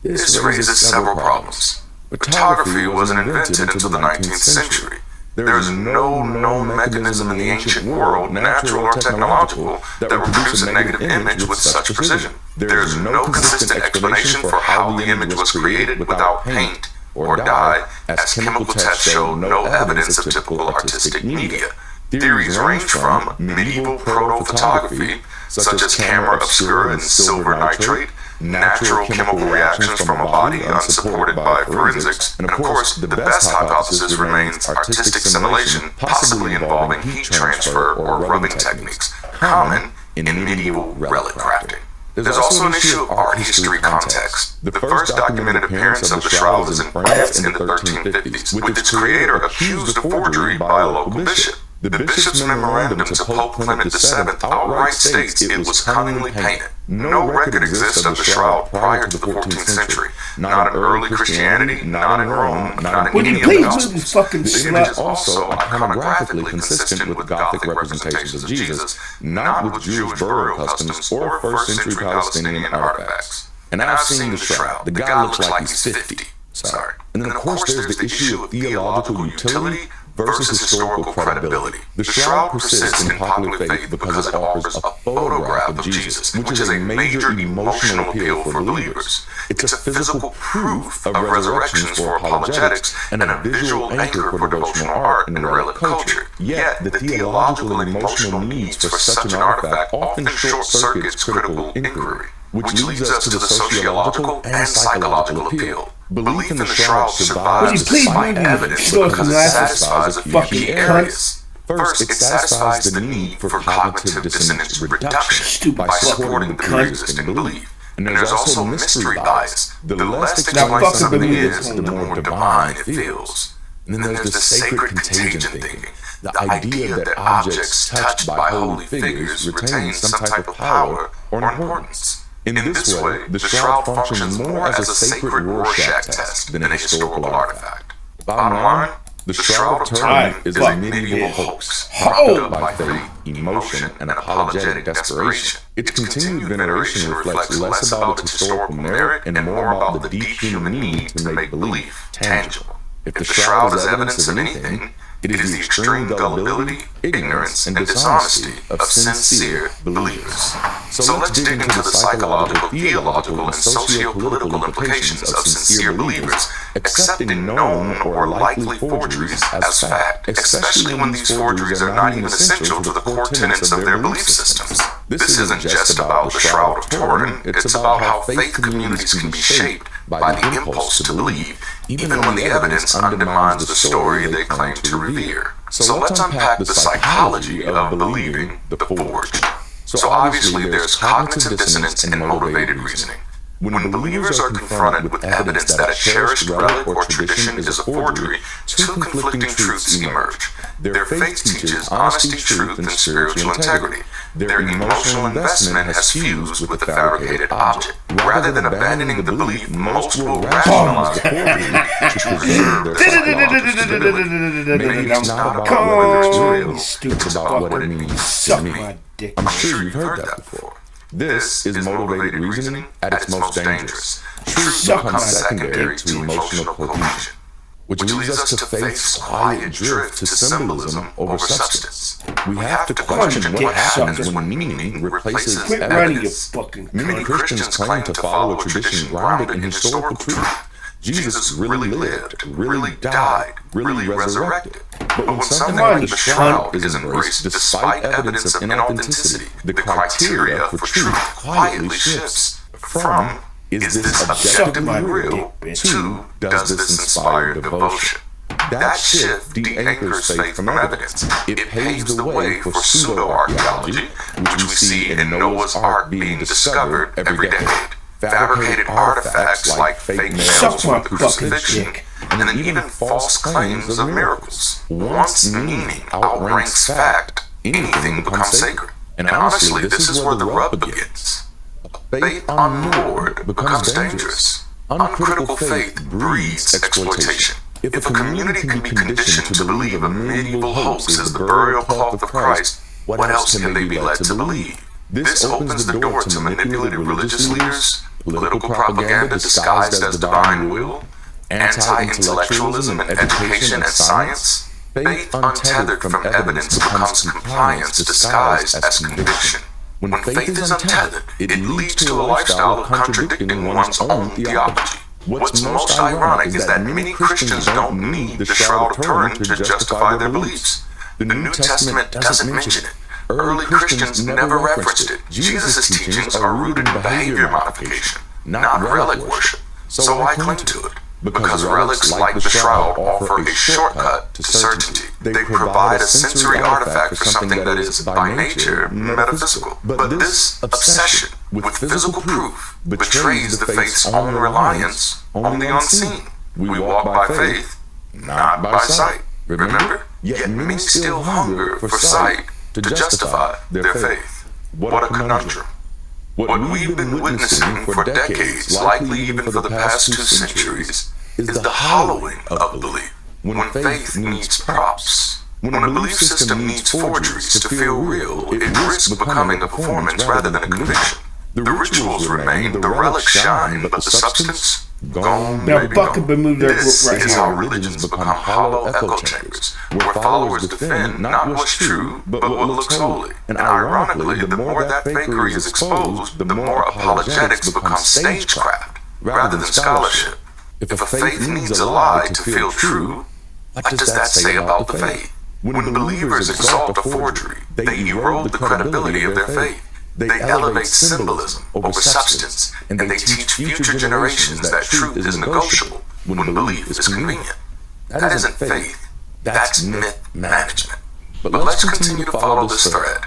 This raises several problems. Photography wasn't invented until the 19th century. There is no known mechanism in the ancient world, natural or technological, that would produce a negative image with such precision. There is no consistent explanation for how the image was created without paint or dye, as chemical tests show no evidence of typical artistic media. Theories range from medieval proto-photography, such as camera obscura and silver nitrate, natural chemical reactions from a body unsupported by forensics, and of course, the best hypothesis remains artistic simulation, possibly involving heat transfer or rubbing techniques, common in medieval relic crafting. There's also an issue of art history context. The first documented appearance of the shroud was in France in the 1350s, with its creator accused of forgery by a local bishop. The bishop's memorandum to Pope Clement VII outright states it was cunningly painted. No record exists of the shroud prior to the 14th century. Not in early Christianity, not in Rome, not in any of the Gospels. The image is also iconographically consistent with Gothic representations of Jesus, not with Jewish burial customs or first-century Palestinian artifacts. And I've seen the shroud. The guy looks like he's 50. Sorry. And then of course there's the issue of theological utility versus historical credibility. The shroud persists in popular faith because it offers a photograph of Jesus, which is a major emotional appeal for believers. It's a physical proof of resurrections for apologetics and a visual anchor for devotional art and relic culture. Yet, the theological and emotional needs for such an artifact often short-circuits critical inquiry, which leads us to the sociological and psychological appeal. Belief in the shroud survives despite evidence because it satisfies a few key areas. First, it satisfies the need for cognitive dissonance reduction by supporting the pre-existing belief. And there's also mystery bias. The less explained something is, the more divine it feels. And then there's the sacred contagion thinking. The idea that objects touched by holy figures retain some type of power or importance. In this way, the shroud functions more as a sacred Rorschach test than a historical artifact. Bottom line, the Shroud of Turin is a medieval hoax, propped up by faith, emotion, and apologetic desperation. Its continued veneration reflects less about its historical merit and more about the deep human need to make belief tangible. If the shroud is evidence of anything, it is the extreme gullibility, ignorance, and dishonesty of sincere believers. So let's dig into the psychological, theological, and socio-political implications of sincere believers accepting known or likely forgeries as fact, especially when these forgeries are not even essential to the core tenets of their belief systems. This isn't just about the Shroud of Turin, it's about how faith communities can be shaped by the impulse to believe, even when the evidence undermines the story they claim to revere. So let's unpack the psychology of believing the forged. So obviously there's cognitive dissonance and motivated reasoning. When believers are confronted with evidence that a cherished relic or tradition is a forgery, two conflicting truths emerge. Their faith teaches honesty, truth, and spiritual integrity. Their emotional investment has fused with the fabricated object. Rather than abandoning the belief, most will rationalize the forgery to preserve their psychological stability. Maybe it's not about whether it's real, it's about what it means to me. I'm sure you've heard that before. This is motivated reasoning at its most dangerous. Truth becomes secondary to emotional cohesion, which leads us to faith's quiet drift to symbolism over substance. We have to question what happens when meaning replaces evidence. Many Christians claim to follow a tradition grounded in historical truth. Jesus really lived, really died, really resurrected. But when something like the shroud is embraced despite evidence of inauthenticity, the criteria for truth quietly shifts from, is this objectively real, to, does this inspire devotion? That shift de-anchors faith from evidence. It paves the way for pseudo-archaeology, which we see in Noah's Ark being discovered every decade. Fabricated artifacts like fake nails with crucifixion, and then even false claims of miracles. Once meaning outranks fact, anything becomes sacred. And honestly, this is where the rub begins. Faith unmoored becomes dangerous. Uncritical faith breeds exploitation. If a community can be conditioned to believe a medieval hoax is the burial cloth of Christ, what else can they be led to believe? This opens the door to manipulated religious leaders, political propaganda disguised as divine will, anti-intellectualism in education and science, Faith untethered from evidence becomes compliance disguised as conviction. When faith is untethered, it leads to a lifestyle of contradicting one's own theology. What's most ironic is that many Christians don't need the Shroud of Turin to justify their beliefs. The New Testament doesn't mention it. Early Christians never referenced it. Jesus' teachings are rooted in behavior modification, not relic worship. So I cling to it, because relics like the Shroud offer a shortcut to certainty. They provide a sensory artifact for something that is by nature metaphysical. But this obsession with physical proof betrays the faith's own reliance on the unseen. We walk by faith, not by sight. Remember? Yet many still hunger for sight to justify their faith. What a conundrum. What we've been witnessing for decades, likely even for the past 2 centuries, is the hollowing of belief. When faith needs props, when a belief system needs forgeries to feel real, it risks becoming a performance rather than a conviction. The rituals remain, the relics shine, but the substance, gone, Now, maybe Buck gone. been moved there This right is here. how religions become hollow echo chambers, where followers defend not what's true, but what looks holy. And ironically, the more that fakery is exposed, the more apologetics become stagecraft, rather than scholarship. If a faith needs a lie to feel true, what does that say about the faith? When believers exalt a forgery, they erode the credibility of their faith. They elevate symbolism over substance, and they teach future generations that truth is negotiable when belief is convenient. That isn't faith, that's myth management. But let's continue to follow this thread.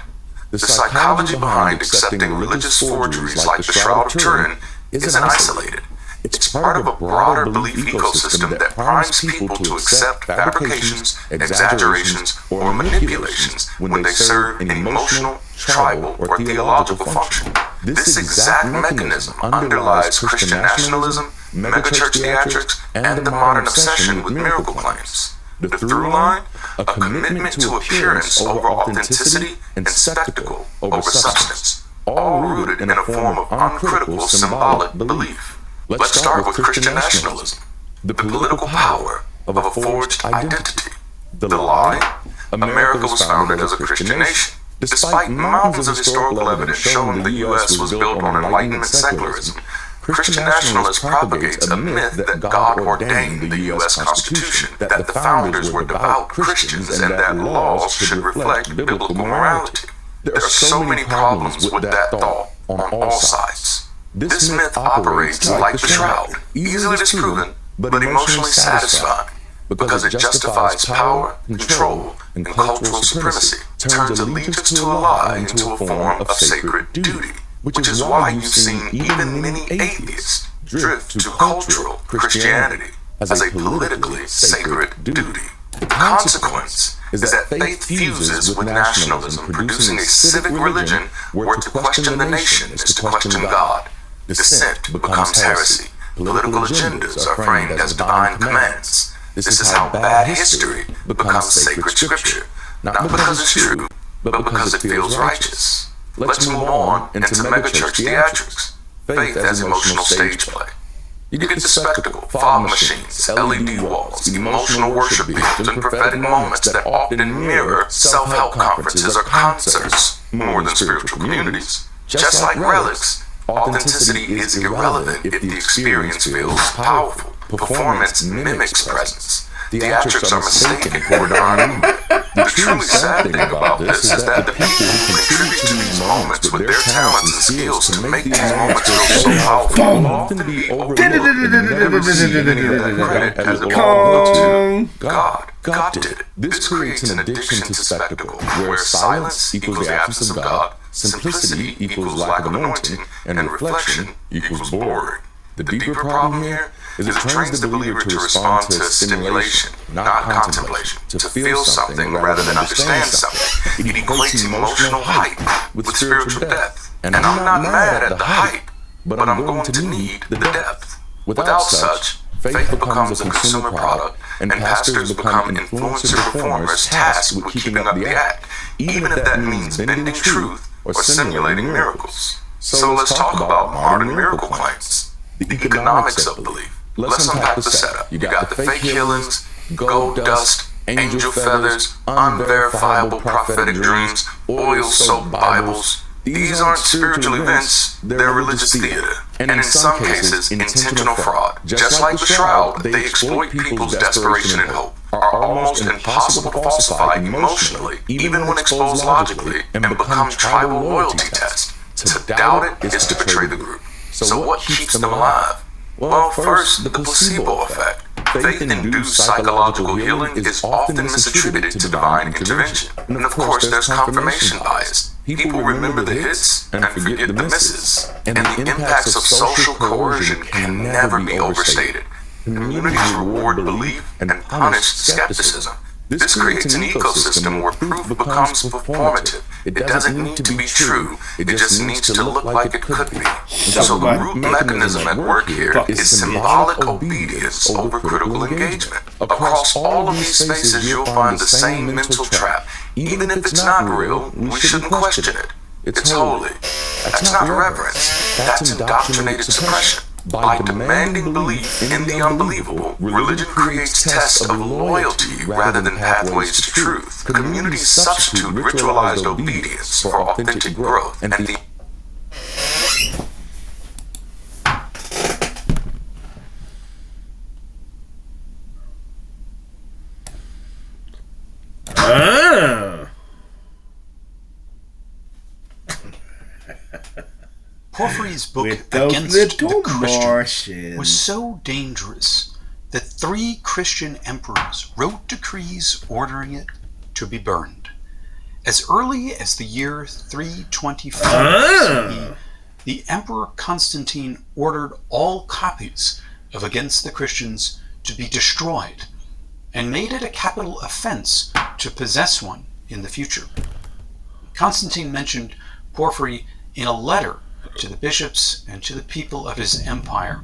The psychology behind accepting religious forgeries like the Shroud of Turin isn't isolated. It's part of a broader belief ecosystem that primes people to accept fabrications, exaggerations, or manipulations when they serve an emotional, tribal, or theological function. This exact mechanism underlies Christian nationalism, megachurch theatrics, and the modern obsession with miracle claims. The through line? A commitment to appearance over authenticity and spectacle over substance, all rooted in a form of uncritical symbolic belief. Let's start with Christian nationalism, the political power of a forged identity. The lie? America was founded as a Christian nation. Despite mountains of historical evidence showing the U.S. was built on Enlightenment secularism, Christian nationalists propagates a myth that God ordained the U.S. Constitution, that the founders were devout Christians, and that laws should reflect biblical morality. There are so many problems with that thought on all sides. This myth operates like the Shroud, easily disproven, but emotionally satisfying, because it justifies power, control, and cultural supremacy, turns allegiance to a lie into a form of sacred duty, which is why you've seen even many atheists drift to cultural Christianity as a politically sacred duty. The consequence is that faith fuses with nationalism, producing a civic religion where to question the nation is to question God. Dissent becomes heresy. Political agendas are framed as divine commands. This is how bad history becomes sacred scripture, not because it's true, but because it feels righteous. Let's move on into megachurch theatrics, faith as emotional stage play. You get the spectacle, fog machines, LED walls, emotional worship beats, and prophetic moments that often mirror self-help conferences or concerts more than spiritual communities. Just like relics, authenticity is irrelevant if the experience feels powerful. Performance mimics presence. Theatrics are mistaken for divine. The truly sad thing about this is that the people who contribute to these moments with their talents and skills to make these moments so powerful will often be overlooked and never receive any of that credit as it belongs to God. God did it. This creates an addiction to spectacle, where silence equals the absence of God, simplicity equals lack of anointing, and reflection equals boring. The deeper problem here is it trains the believer to respond to stimulation, not contemplation, to feel something rather than understand something. It equates emotional hype with spiritual depth. And I'm not mad at the hype, but I'm going to need the depth. Without such, faith becomes a consumer product, and pastors become influencer performers tasked with keeping up the act, even if that means bending truth or simulating miracles. So let's talk about modern miracle claims. The economics of belief. Let's unpack the setup. You got the fake healings, gold dust, angel feathers, unverifiable prophetic dreams, oil-soaked Bibles. These aren't spiritual events, they're religious theater, and in some cases, intentional fraud. Just like the shroud, they exploit people's desperation and hope, are almost impossible to falsify emotionally, even when exposed logically, and become tribal loyalty tests. To doubt it is to betray the group. So what keeps them alive? Well, first, the placebo effect. Faith-induced psychological healing is often misattributed to divine intervention. And of course, there's confirmation bias. People remember the hits and forget the misses. And the impacts of social coercion can never be overstated. Communities reward belief and punish skepticism. This creates an ecosystem where proof becomes performative. It doesn't need to be true. It just needs to look like it could be. So the root mechanism at work here is symbolic obedience over critical engagement. Across all of these spaces, you'll find the same mental trap. Even if it's not real, we shouldn't question it. It's holy. That's not reverence. That's indoctrinated suppression. By demanding belief in the unbelievable, religion creates tests of loyalty rather than pathways to truth. Communities substitute ritualized obedience for authentic growth, and the Porphyry's book With those Against little the Christian Martians. was so dangerous that 3 Christian emperors wrote decrees ordering it to be burned. As early as the year 324 CE, the Emperor Constantine ordered all copies of Against the Christians to be destroyed and made it a capital offense to possess one in the future. Constantine mentioned Porphyry in a letter to the bishops and to the people of his empire.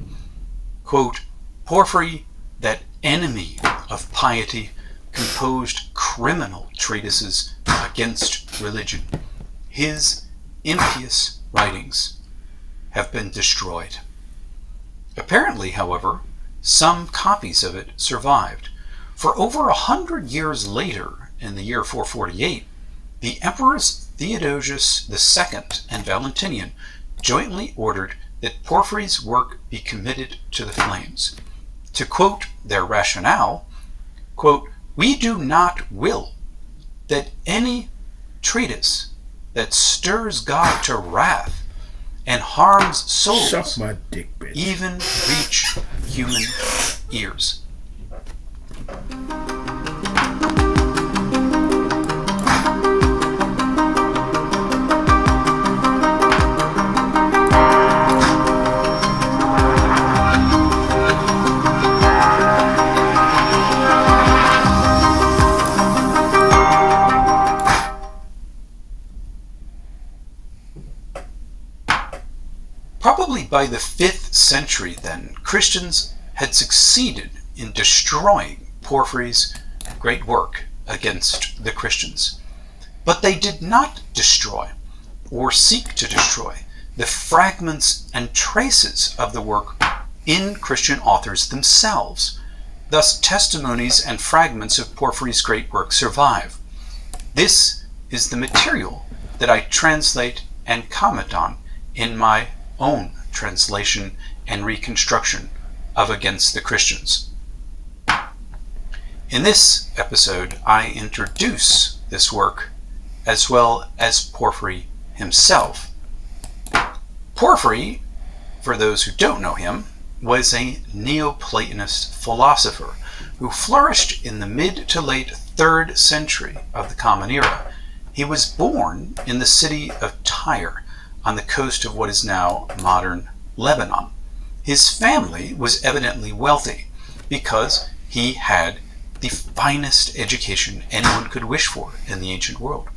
Quote, Porphyry, that enemy of piety, composed criminal treatises against religion. His impious writings have been destroyed. Apparently, however, some copies of it survived. For over 100 years later, in the year 448, the emperors Theodosius II and Valentinian jointly ordered that Porphyry's work be committed to the flames. To quote their rationale, quote, we do not will that any treatise that stirs God to wrath and harms souls Suck my dick, bitch. even reach human ears. Probably by the 5th century, then, Christians had succeeded in destroying Porphyry's great work Against the Christians. But they did not destroy, or seek to destroy, the fragments and traces of the work in Christian authors themselves. Thus, testimonies and fragments of Porphyry's great work survive. This is the material that I translate and comment on in my own translation and reconstruction of Against the Christians. In this episode, I introduce this work as well as Porphyry himself. Porphyry, for those who don't know him, was a Neoplatonist philosopher who flourished in the mid to late 3rd century of the Common Era. He was born in the city of Tyre, on the coast of what is now modern Lebanon. His family was evidently wealthy because he had the finest education anyone could wish for in the ancient world.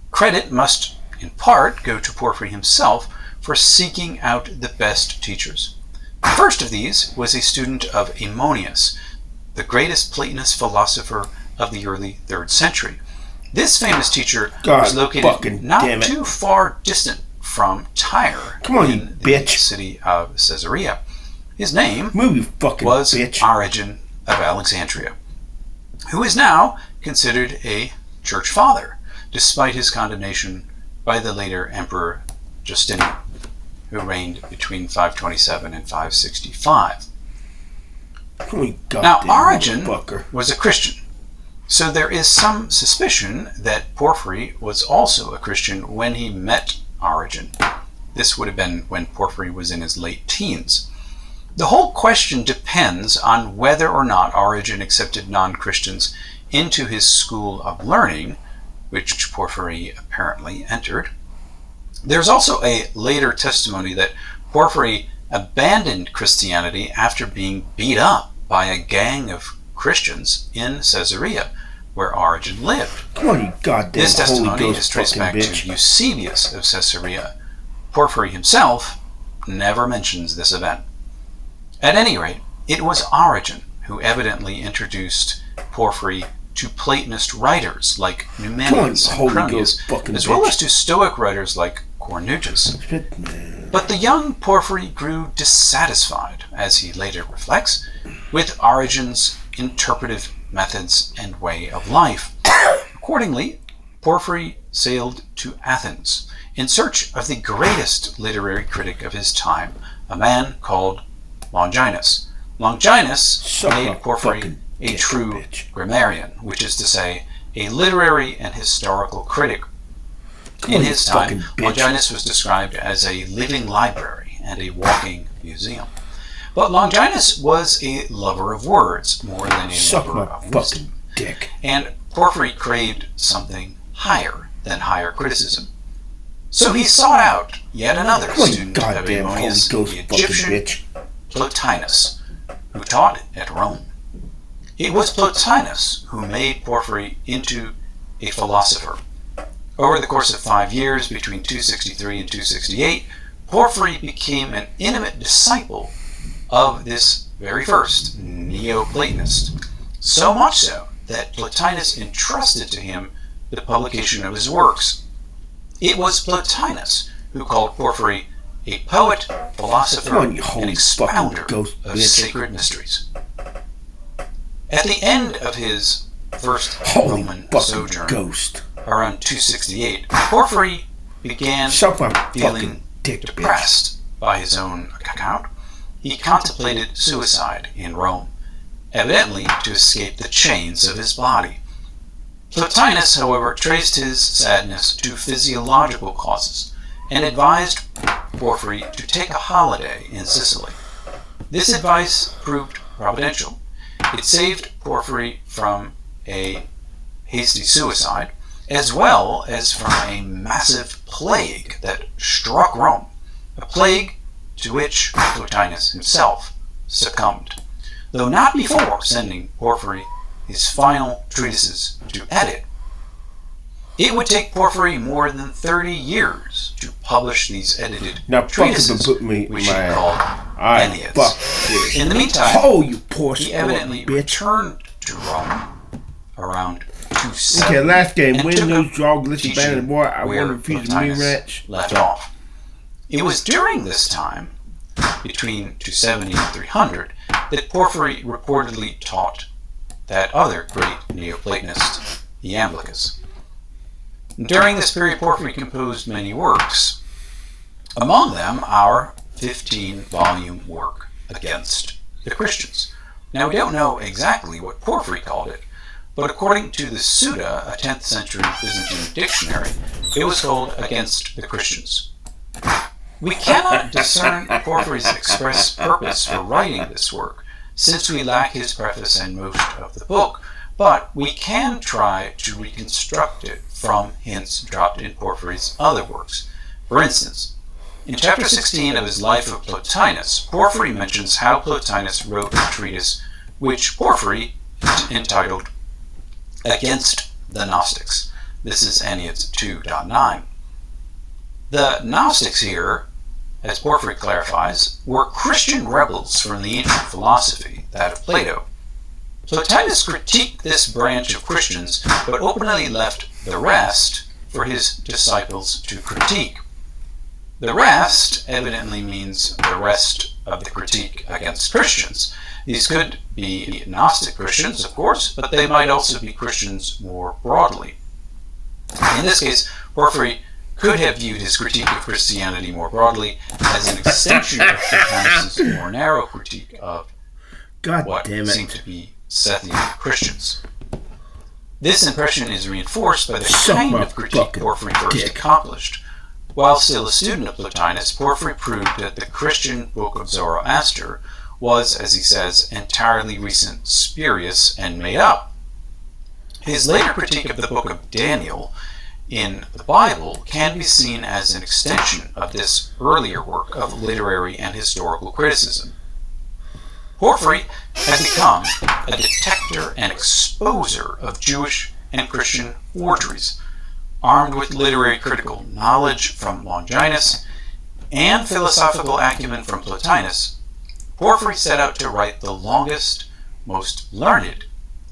Credit must, in part, go to Porphyry himself for seeking out the best teachers. The first of these was a student of Ammonius, the greatest Platonist philosopher of the early 3rd century. This famous teacher was located not too far distant from Tyre, Come on, you in the bitch. city of Caesarea. His name Move, you fucking was bitch. Origen of Alexandria. who is now considered a church father, despite his condemnation by the later Emperor Justinian, who reigned between 527 and 565. Now, Origen was a Christian, so there is some suspicion that Porphyry was also a Christian when he met Origen. This would have been when Porphyry was in his late teens. The whole question depends on whether or not Origen accepted non-Christians into his school of learning, which Porphyry apparently entered. There's also a later testimony that Porphyry abandoned Christianity after being beat up by a gang of Christians in Caesarea, where Origen lived. Come on, you goddamn This testimony Holy Ghost is traced back bitch. to Eusebius of Caesarea. Porphyry himself never mentions this event. At any rate, it was Origen who evidently introduced Porphyry to Platonist writers like Numenius and Cronius, as well as to Stoic writers like Cornutus. But the young Porphyry grew dissatisfied, as he later reflects, with Origen's interpretive methods and way of life. Accordingly, Porphyry sailed to Athens in search of the greatest literary critic of his time, a man called Longinus. Longinus made Porphyry a true grammarian, which is to say, a literary and historical critic. In his time, Longinus was described as a living library and a walking museum. But Longinus was a lover of words more than a lover of wisdom. And Porphyry craved something higher than higher criticism. So he sought out yet another student of Ammonius, the Egyptian Plotinus, who taught at Rome. It was Plotinus who made Porphyry into a philosopher. Over the course of 5 years, between 263 and 268, Porphyry became an intimate disciple of this very first Neoplatonist, so much so that Plotinus entrusted to him the publication of his works. It was Plotinus who called Porphyry a poet, philosopher, and expounder of sacred mysteries. At the end of his first Roman sojourn, around 268, Porphyry began feeling depressed by his own account. He contemplated suicide in Rome, evidently to escape the chains of his body. Plotinus, however, traced his sadness to physiological causes and advised Porphyry to take a holiday in Sicily. This advice proved providential. It saved Porphyry from a hasty suicide, as well as from a massive plague that struck Rome, a plague to which Plotinus himself succumbed, though not before sending Porphyry his final treatises to edit. It would take Porphyry more than 30 years to publish these edited treatises, which he called Enneads. In the meantime, he evidently returned to Rome around 270 last game. and Win, took lose, up draw, glitch, abandon, boy. I where want to refuse me Plotinus ranch. left off. It was during this time, between 270 and 300, that Porphyry reportedly taught that other great Neoplatonist, Iamblichus. During this period, Porphyry composed many works, among them our 15-volume work against the Christians. Now, we don't know exactly what Porphyry called it, but according to the Suda, a 10th century Byzantine dictionary, it was called Against the Christians. We cannot discern Porphyry's express purpose for writing this work, since we lack his preface and most of the book, but we can try to reconstruct it from hints dropped in Porphyry's other works. For instance, in chapter 16 of his Life of Plotinus, Porphyry mentions how Plotinus wrote a treatise which Porphyry entitled Against the Gnostics. This is Enneads 2.9. The Gnostics here, as Porphyry clarifies, were Christian rebels from the ancient philosophy, that of Plato. Plotinus critiqued this branch of Christians, but openly left the rest for his disciples to critique. The rest evidently means the rest of the critique against Christians, These could be Gnostic Christians, of course, but they might also be Christians more broadly. In this case, Porphyry could have viewed his critique of Christianity more broadly as an extension of Plotinus' more narrow critique of what seemed to be Sethian Christians. This impression is reinforced by the kind of critique Porphyry first accomplished. While still a student of Plotinus, Porphyry proved that the Christian book of Zoroaster was, as he says, entirely recent, spurious, and made up. His later critique of the book of Daniel in the Bible can be seen as an extension of this earlier work of literary and historical criticism. Porphyry had become a detector and exposer of Jewish and Christian forgeries. Armed with literary critical knowledge from Longinus and philosophical acumen from Plotinus, Porphyry set out to write the longest, most learned,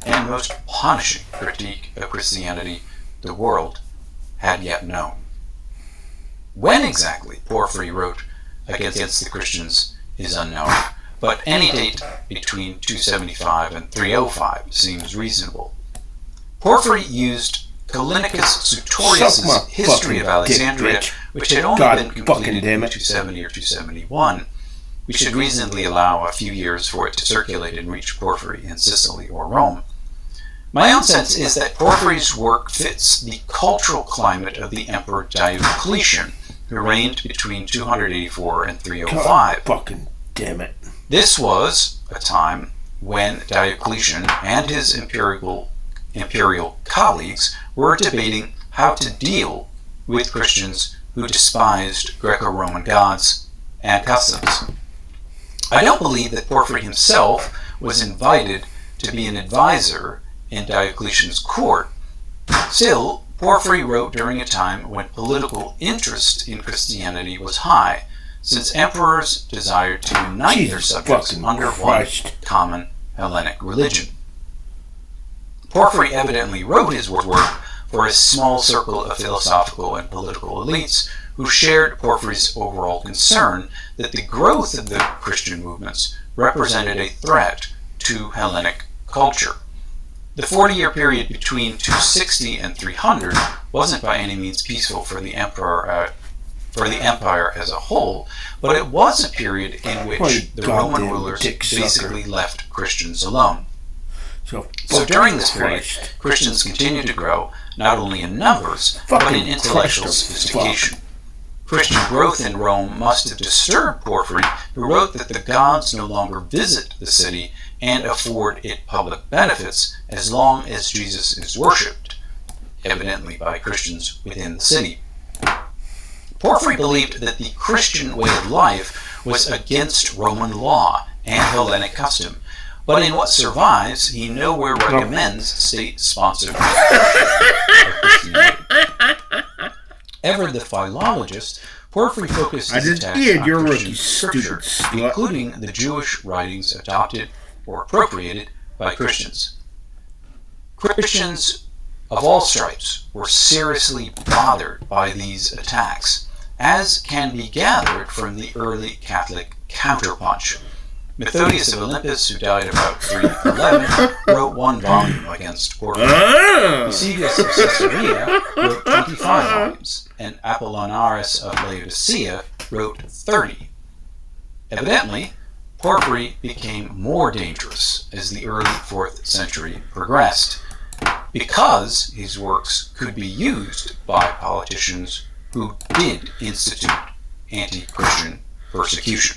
and most punishing critique of Christianity the world had yet known. When exactly Porphyry wrote against the Christians is unknown, but any date between 275 and 305 seems reasonable. Porphyry used Callinicus Sutorius' History of Alexandria, which had only been completed in 270 or 271. We should reasonably allow a few years for it to circulate and reach Porphyry in Sicily or Rome. My own sense is that Porphyry's work fits the cultural climate of the Emperor Diocletian, who reigned between 284 and 305. Fucking damn it. This was a time when Diocletian and his imperial colleagues were debating how to deal with Christians who despised Greco-Roman gods and customs. I don't believe that Porphyry himself was invited to be an advisor in Diocletian's court. Still, Porphyry wrote during a time when political interest in Christianity was high, since emperors desired to unite their subjects under one common Hellenic religion. Porphyry evidently wrote his work for a small circle of philosophical and political elites who shared Porphyry's overall concern that the growth of the Christian movements represented a threat to Hellenic culture. The 40-year period between 260 and 300 wasn't by any means peaceful for the empire as a whole, but it was a period in which the Roman rulers basically left Christians alone. So during this period, Christians continued to grow, not only in numbers, but in intellectual sophistication. Christian growth in Rome must have disturbed Porphyry, who wrote that the gods no longer visit the city and afford it public benefits as long as Jesus is worshipped, evidently by Christians within the city. Porphyry believed that the Christian way of life was against Roman law and Hellenic custom, but in what survives, he nowhere recommends state-sponsored Christianity. Ever the philologist, Porphyry focused his attacks on Christian scripture, including the Jewish writings adopted or appropriated by Christians. Christians of all stripes were seriously bothered by these attacks, as can be gathered from the early Catholic counterpunch. Methodius of Olympus, who died about 311, wrote one volume against Porphyry. Eusebius of Caesarea wrote 25 volumes, and Apollinaris of Laodicea wrote 30. Evidently, Porphyry became more dangerous as the early 4th century progressed, because his works could be used by politicians who did institute anti-Christian persecution.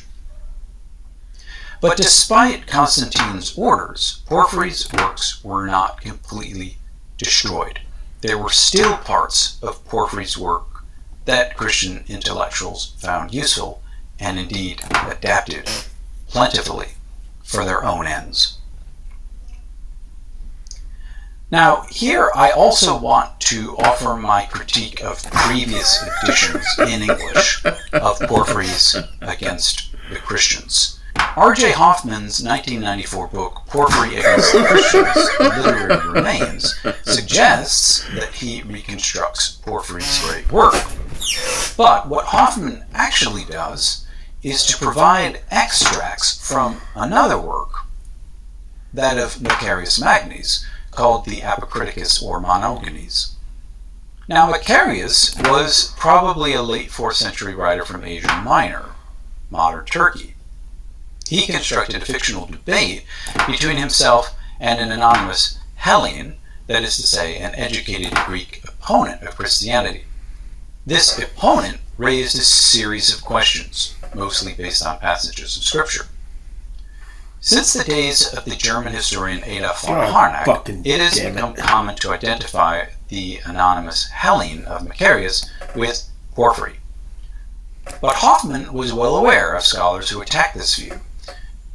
But despite Constantine's orders, Porphyry's works were not completely destroyed. There were still parts of Porphyry's work that Christian intellectuals found useful and indeed adapted plentifully for their own ends. Now, here I also want to offer my critique of previous editions in English of Porphyry's Against the Christians. R.J. Hoffman's 1994 book, Porphyry Against the Christians, Literary Remains, suggests that he reconstructs Porphyry's great work. But what Hoffman actually does is to provide extracts from another work, that of Macarius Magnes, called the Apocriticus or Monogenes. Now, Macarius was probably a late 4th century writer from Asia Minor, modern Turkey. He constructed a fictional debate between himself and an anonymous Hellene, that is to say, an educated Greek opponent of Christianity. This opponent raised a series of questions, mostly based on passages of Scripture. Since the days of the German historian Adolf von Harnack, it has become common to identify the anonymous Hellene of Macarius with Porphyry. But Hoffman was well aware of scholars who attacked this view.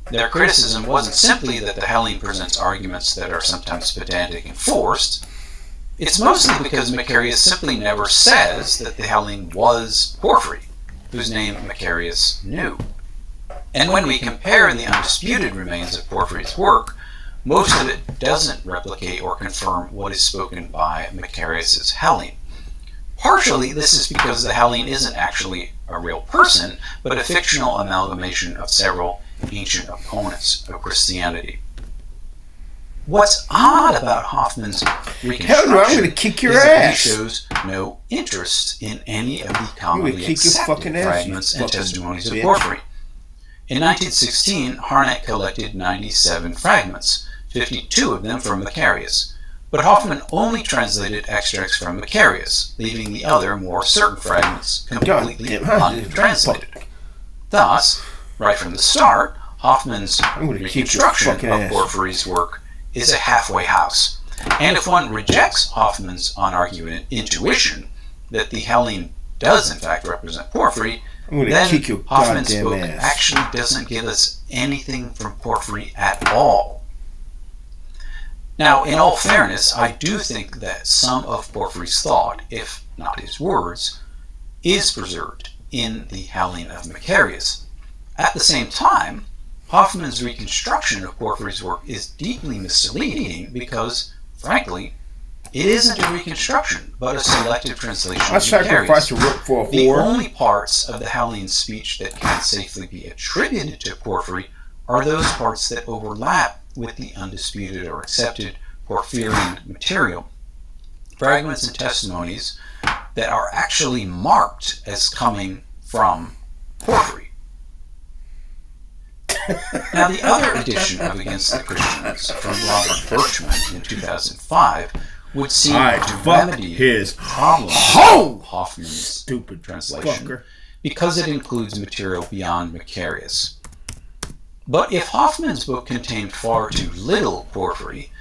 Their criticism wasn't simply that the Hellene presents arguments that are sometimes pedantic and forced. It's mostly because Macarius simply never says that the Hellene was Porphyry, whose name Macarius knew. And when we compare the undisputed remains of Porphyry's work, most of it doesn't replicate or confirm what is spoken by Macarius's Hellene. Partially, this is because the Hellene isn't actually a real person, but a fictional amalgamation of several ancient opponents of Christianity. What's odd about Hoffman's reconstruction is that he shows no interest in any of the commonly accepted fragments and testimonies of Porphyry. In 1916, Harnack collected 97 fragments, 52 of them from Macarius, but Hoffman only translated extracts from Macarius, leaving the other more certain fragments completely untranslated. Thus, right from the start, Hoffman's reconstruction of Porphyry's work is a halfway house. And if one rejects Hoffman's unarguable intuition that the Hellene does in fact represent Porphyry, then Hoffman's book actually doesn't give us anything from Porphyry at all. Now, in all fairness, I do think that some of Porphyry's thought, if not his words, is preserved in the Hellene of Macarius. At the same time, Hoffman's reconstruction of Porphyry's work is deeply misleading because, frankly, it isn't a reconstruction, but a selective translation of Macarius. The only parts of the Hellene speech that can safely be attributed to Porphyry are those parts that overlap with the undisputed or accepted Porphyrian material. Fragments and testimonies that are actually marked as coming from Porphyry. Now, the other edition of Against the Christians from Robert Birchman in 2005 would seem to remedy his problem of Hoffman's stupid translation because it includes material beyond Macarius. But if Hoffman's book contained far too little Porphyry,